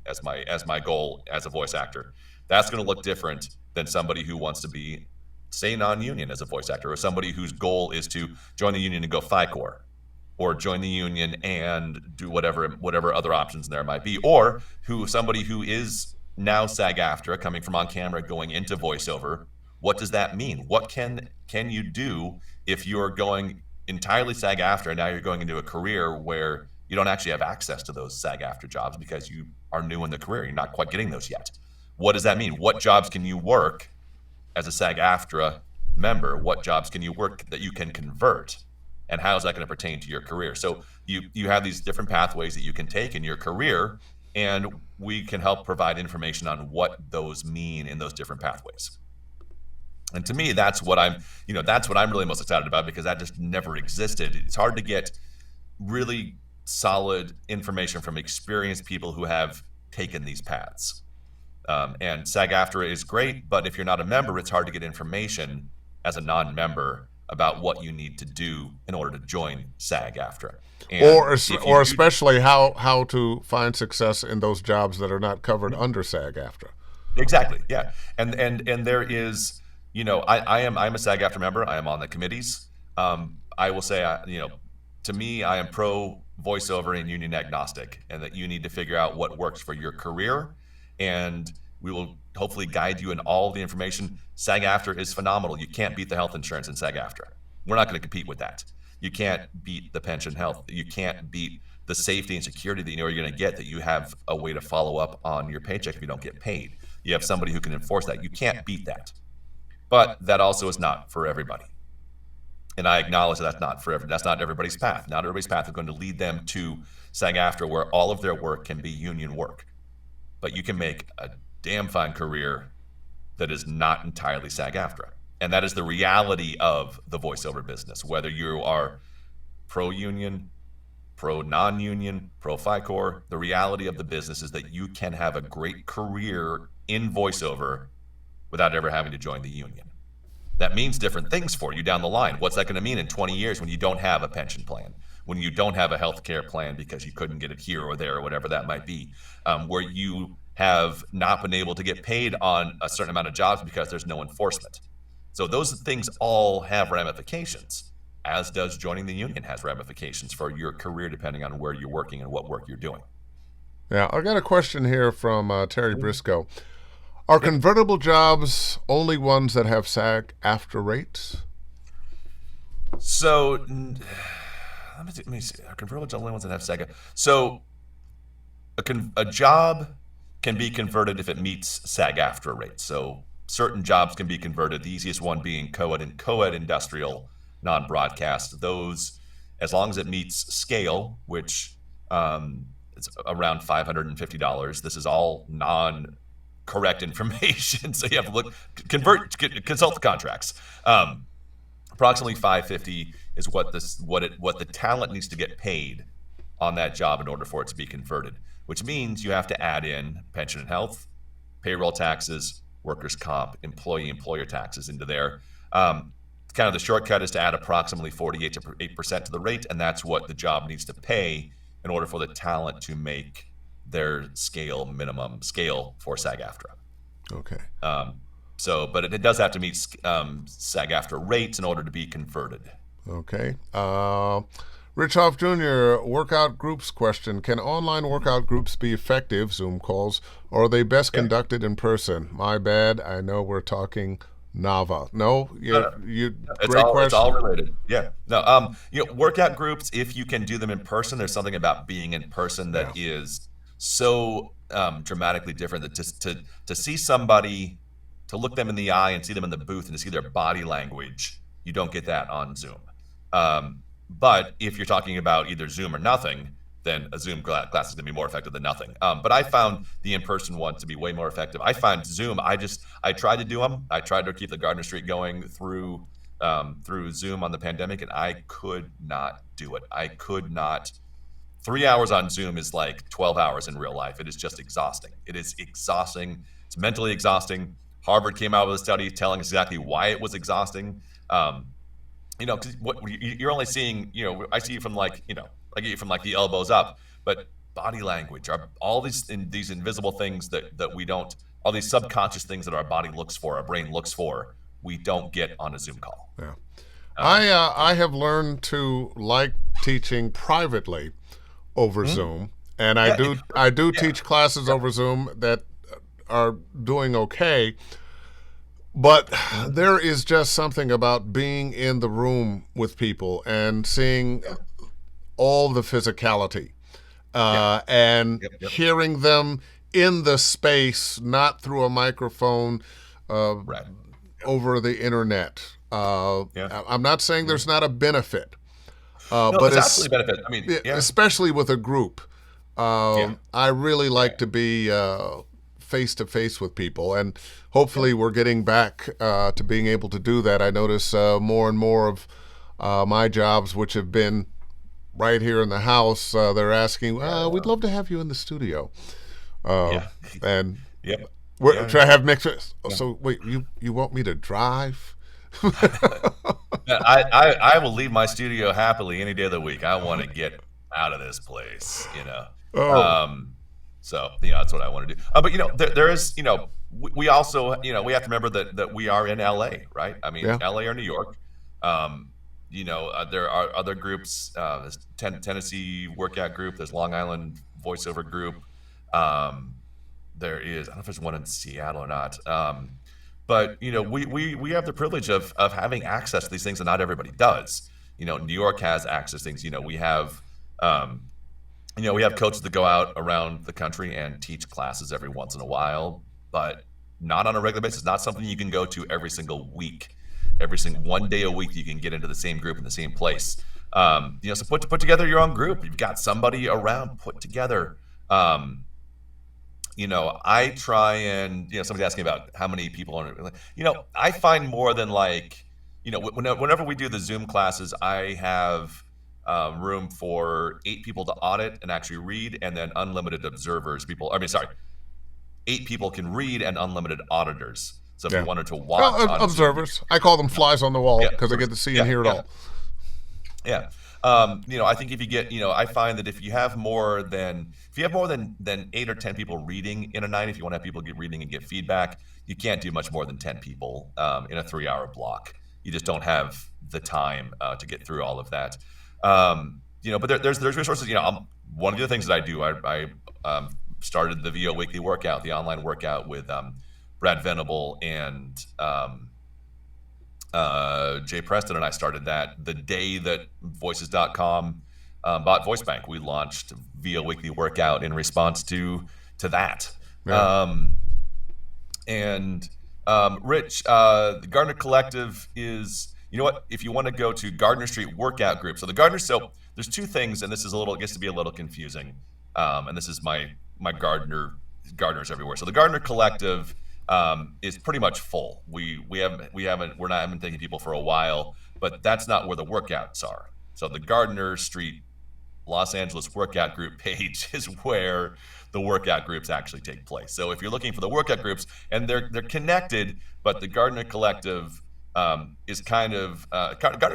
as my goal as a voice actor, that's going to look different than somebody who wants to be, say, non-union as a voice actor, or somebody whose goal is to join the union and go FICOR, or join the union and do whatever other options there might be, or somebody who is now SAG-AFTRA, coming from on camera, going into voiceover. What does that mean? What can you do if you're going entirely SAG-AFTRA and now you're going into a career where you don't actually have access to those SAG-AFTRA jobs because you are new in the career? You're not quite getting those yet. What does that mean? What jobs can you work as a SAG-AFTRA member? What jobs can you work that you can convert? And how is that going to pertain to your career? So you have these different pathways that you can take in your career, and we can help provide information on what those mean in those different pathways. And to me, that's what I'm really most excited about, because that just never existed. It's hard to get really solid information from experienced people who have taken these paths. And SAG-AFTRA is great, but if you're not a member, it's hard to get information as a non-member about what you need to do in order to join SAG-AFTRA. Or especially how to find success in those jobs that are not covered under SAG-AFTRA. Exactly, yeah. And there is, I'm a SAG-AFTRA member. I am on the committees. I will say, to me, I am pro voiceover and union agnostic, and that you need to figure out what works for your career, and we will hopefully guide you in all the information. SAG-AFTRA is phenomenal. You can't beat the health insurance in SAG-AFTRA. We're not going to compete with that. You can't beat the pension health. You can't beat the safety and security that you know you're going to get, that you have a way to follow up on your paycheck if you don't get paid. You have somebody who can enforce that. You can't beat that. But that also is not for everybody. And I acknowledge that that's not everybody's path. Not everybody's path is going to lead them to SAG-AFTRA, where all of their work can be union work. But you can make a damn fine career that is not entirely SAG-AFTRA. And that is the reality of the voiceover business. Whether you are pro-union, pro-non-union, pro-FICOR, the reality of the business is that you can have a great career in voiceover without ever having to join the union. That means different things for you down the line. What's that going to mean in 20 years when you don't have a pension plan, when you don't have a health care plan because you couldn't get it here or there or whatever that might be, where you have not been able to get paid on a certain amount of jobs because there's no enforcement. So those things all have ramifications, as does joining the union has ramifications for your career, depending on where you're working and what work you're doing. Yeah, I got a question here from Terry Briscoe. Are convertible jobs only ones that have SAG-AFTRA rates? So, let me see. Are convertible jobs only ones that have SAG? So, a job can be converted if it meets SAG-AFTRA rates. So, certain jobs can be converted. The easiest one being co-ed and co-ed industrial non-broadcast. Those, as long as it meets scale, which it's around $550. This is all non-correct information, so you have to consult the contracts. Approximately $550 is what the talent needs to get paid on that job in order for it to be converted, which means you have to add in pension and health, payroll taxes, workers' comp, employer taxes into there. Kind of the shortcut is to add approximately 48% to the rate, and that's what the job needs to pay in order for the talent to make their minimum scale for SAG-AFTRA. Okay. But it does have to meet SAG-AFTRA rates in order to be converted. Okay. Rich Hoff Jr., workout groups question. Can online workout groups be effective, Zoom calls, or are they best conducted in person? My bad. I know we're talking NAVA. No? Great question. It's all related. Yeah. No, workout groups, if you can do them in person, there's something about being in person that is so dramatically different, that just to see somebody, to look them in the eye and see them in the booth and to see their body language, you don't get that on Zoom. But if you're talking about either Zoom or nothing, then a Zoom class is going to be more effective than nothing. But I found the in-person one to be way more effective. I find Zoom, I tried to do them. I tried to keep the Gardner Street going through Zoom on the pandemic, and I could not do it. I could not. 3 hours on Zoom is like 12 hours in real life. It is just exhausting. It is exhausting. It's mentally exhausting. Harvard came out with a study telling us exactly why it was exhausting. because you're only seeing, I see you from like, I get you from like the elbows up, but body language, all these invisible things that we don't, all these subconscious things that our body looks for, our brain looks for, we don't get on a Zoom call. Yeah. Um, I have learned to like teaching privately over Zoom, and yeah, I do yeah, teach classes over Zoom that are doing okay. But there is just something about being in the room with people and seeing all the physicality yep, and yep, hearing them in the space, not through a microphone right, over the internet. yeah. I'm not saying there's not a benefit, No, but there's absolutely benefit. I mean, yeah, especially with a group, yeah, I really like to be face to face with people, and hopefully we're getting back to being able to do that. I notice more and more of my jobs, which have been right here in the house, they're asking, "We'd love to have you in the studio," yeah, and yeah, should I yeah. have mixed? So wait, you want me to drive? Yeah, I will leave my studio happily any day of the week. I want to get out of this place. Oh, Um, so that's what I want to do. But there is, we also, we have to remember that we are in LA, right? I mean, yeah. LA or New York. Um, there are other groups. There's Tennessee workout group. There's Long Island voiceover group. Um, there is, I don't know if there's one in Seattle or not. But we have the privilege of having access to these things that not everybody does. New York has access to things. Um, we have coaches that go out around the country and teach classes every once in a while, but not on a regular basis. Not something you can go to every single week. Every single one day a week, you can get into the same group in the same place. So put together your own group. You've got somebody around. Put together. I try and, somebody's asking about how many people are, I find more than like, whenever we do the Zoom classes, I have room for 8 people to audit and actually read, and then unlimited observers. 8 people can read and unlimited auditors. So if you Yeah. wanted to watch on Zoom, Observers. I call them flies on the wall yeah, because I get to see yeah, and hear it yeah. all. Yeah. I think if you get, I find that if you have more than 8 or 10 people reading in a night, if you want to have people get reading and get feedback, you can't do much more than 10 people in a 3-hour block. You just don't have the time to get through all of that. But there's resources. One of the things that I do, I started the VO Weekly Workout, the online workout with Brad Venable and Jay Preston, and I started that the day that Voices.com bought VoiceBank. We launched VO Weekly Workout in response to that. Yeah. Rich, the Gardner Collective is, if you want to go to Gardner Street Workout Group. So there's 2 things, and this is gets to be a little confusing. And this is my Gardners everywhere. So the Gardner Collective is pretty much full. We're not taking people for a while, but that's not where the workouts are. So the Gardner Street Los Angeles Workout Group page is where the workout groups actually take place. So if you're looking for the workout groups, and they're connected, but the Gardner Collective is Gardner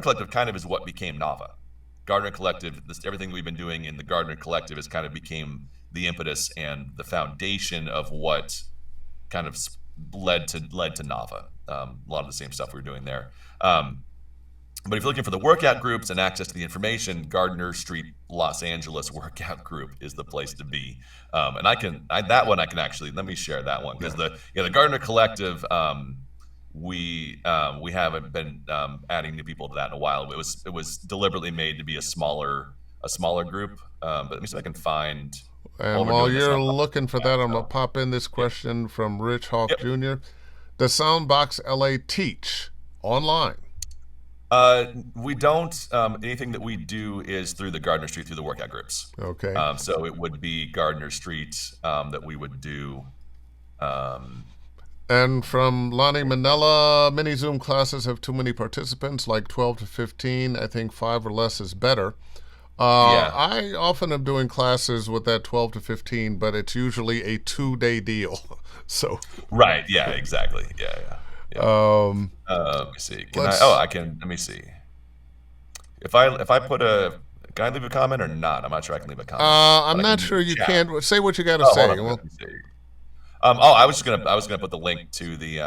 Collective kind of is what became NAVA. Gardner Collective, everything we've been doing in the Gardner Collective has kind of became the impetus and the foundation of what kind of led to NAVA. A lot of the same stuff we were doing there. But if you're looking for the workout groups and access to the information, Gardner Street Los Angeles Workout Group is the place to be. And that one I can actually, let me share that one, because the Gardner Collective, we haven't been adding new people to that in a while. It was deliberately made to be a smaller group. But let me see if I can find. And while you're looking for that, I'm going to pop in this question from Rich Hawk Jr. Does SoundBox LA teach online? We don't. Anything that we do is through the Gardner Street, through the workout groups. Okay. So it would be Gardner Street that we would do. And from Lonnie Manella, many Zoom classes have too many participants, like 12 to 15. I think 5 or less is better. I often am doing classes with that 12 to 15, but it's usually a 2-day deal. So. Right. Yeah. Exactly. Yeah. Let me see. I can? Let me see. If I put a, can I leave a comment or not? I'm not sure I can leave a comment, I'm but I can not leave sure a you chat. can. Say what you got to Oh, hold say. on. Well, Let me see. I was gonna put the link to the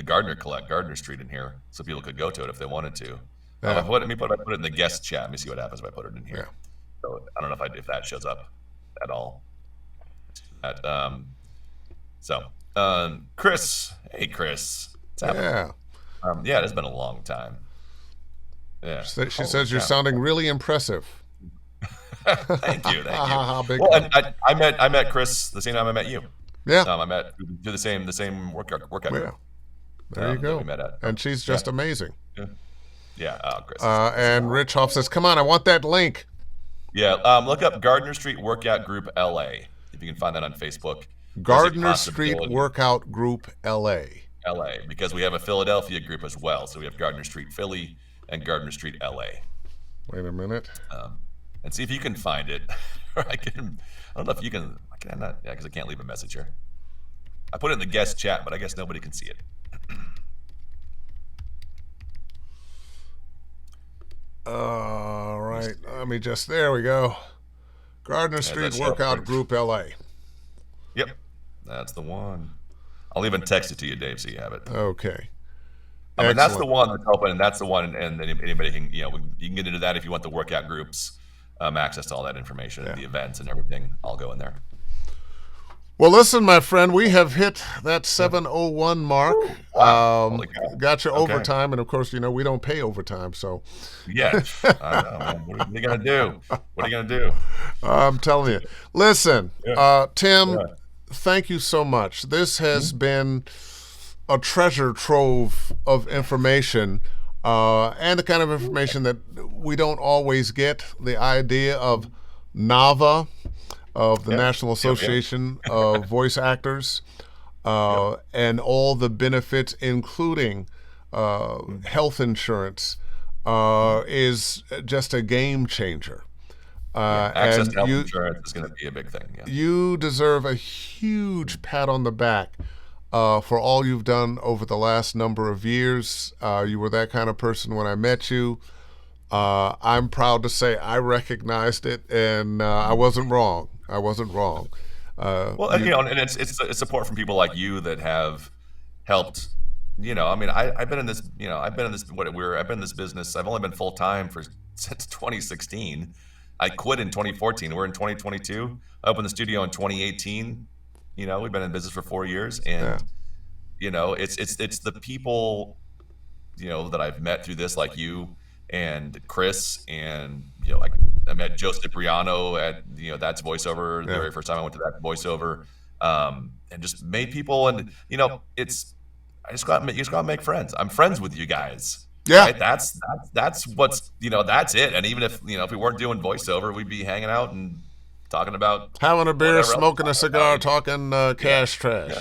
Gardner Street in here, so people could go to it if they wanted to. yeah, Let me put it in the guest chat. Let me see what happens if I put it in yeah. here. So I don't know if that shows up at all. At, Chris, hey Chris, what's happening? Yeah. Yeah, it's been a long time. Yeah. She Holy says you're cow. sounding really impressive. Thank you. Big Well, time. and I met Chris the same time I met you. Yeah. I met through the same workout Yeah. group. There you That go. we met at. And she's just amazing. Yeah. Chris. And Rich Hoff says, "Come on, I want that link." Yeah. Look up Gardner Street Workout Group LA if you can find that on Facebook. Gardner Street Workout Group LA. LA, because we have a Philadelphia group as well. So we have Gardner Street Philly and Gardner Street LA. Wait a minute. And see if you can find it. I don't know if you can. I cannot. Yeah, because I can't leave a message here. I put it in the guest chat, but I guess nobody can see it. All right. Let me just. There we go. Gardner Street Workout Group LA. Yep, that's the one. I'll even text it to you, Dave, so you have it. Okay. I mean, that's the one that's open, and that's the one, and anybody can, you can get into that if you want the workout groups, access to all that information, the events and everything. I'll go in there. Well, listen, my friend, we have hit that 7:01 mark. Wow. Got your overtime, and of course, we don't pay overtime, so. Yeah, I know, man. What are you gonna do? What are you gonna do? I'm telling you. Listen, Tim, thank you so much. This has been a treasure trove of information, and the kind of information that we don't always get. The idea of NAVA, of the National Association of Voice Actors, and all the benefits, including health insurance, is just a game changer. Access to health insurance is going to be a big thing. Yeah. You deserve a huge pat on the back for all you've done over the last number of years. You were that kind of person when I met you. I'm proud to say I recognized it, and I wasn't wrong. Well, and it's support from people like you that have helped. I mean, I've been in this. I've been in this business. I've only been full time since 2016. I quit in 2014. We're in 2022. I opened the studio in 2018. We've been in business for 4 years, and it's the people that I've met through this, like you and Chris, and I met Joe Cipriano at That's Voiceover the very first time I went to that voiceover, and just made people, and it's I just got to make friends. I'm friends with you guys. Yeah, right? That's what's that's it. And even if if we weren't doing voiceover, we'd be hanging out and talking about having a beer, smoking a cigar, talking cash trash.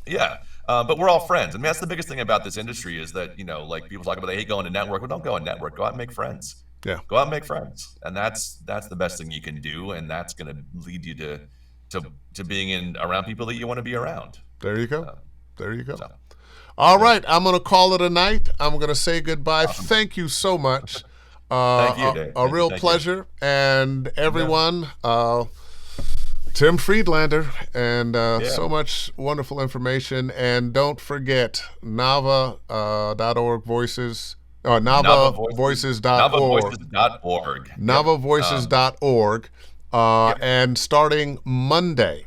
Yeah. But we're all friends, and that's the biggest thing about this industry is that like people talk about they hate going to network. Well, don't go and network. Go out and make friends. Yeah. Go out and make friends, and that's the best thing you can do, and that's going to lead you to being around people that you want to be around. There you go. So. All right, I'm going to call it a night. I'm going to say goodbye. Awesome. Thank you so much. Thank you, Dave. A real pleasure, and everyone. Tim Friedlander, and so much wonderful information. And don't forget NAVA.org voices. NAVAvoices.org. NAVAvoices.org. And starting Monday.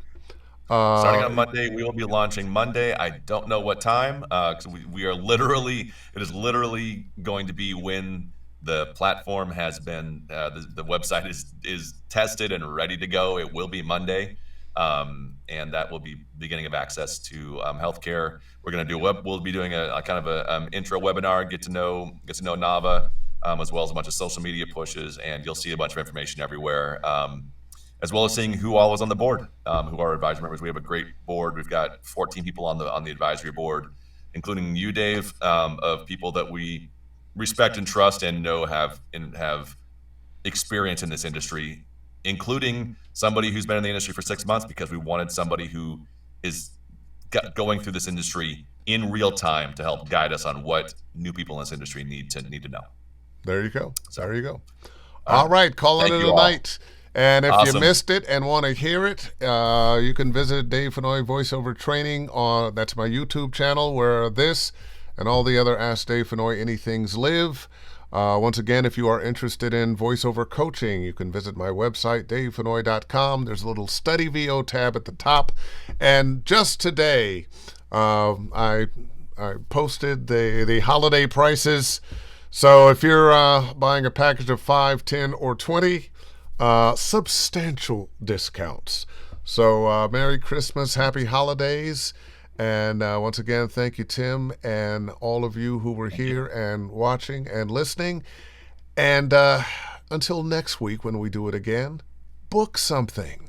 Starting on Monday, we will be launching Monday. I don't know what time, because it is literally going to be when the platform has been, the website is tested and ready to go. It will be Monday, and that will be beginning of access to healthcare. We're going to we'll be doing a kind of a intro webinar, get to know NAVA, as well as a bunch of social media pushes, and you'll see a bunch of information everywhere. As well as seeing who all is on the board, who are our advisory members. We have a great board. We've got 14 people on the advisory board, including you, Dave, of people that we respect and trust and know have experience in this industry, including somebody who's been in the industry for 6 months, because we wanted somebody who is going through this industry in real time to help guide us on what new people in this industry need to know. There you go. So, There you go. all All right. right, calling Thank it you a all. night. And if you Awesome. missed it and want to hear it, you can visit Dave Fennoy Voiceover Training on that's my YouTube channel where this and all the other Ask Dave Fennoy Anythings live. Once again, if you are interested in voiceover coaching, you can visit my website, davefennoy.com. There's a little study VO tab at the top. And just today, I posted the holiday prices. So if you're buying a package of 5, 10, or 20, substantial discounts. So Merry Christmas, Happy Holidays. And once again, thank you, Tim, and all of you who were here and watching and listening. And until next week when we do it again, book something.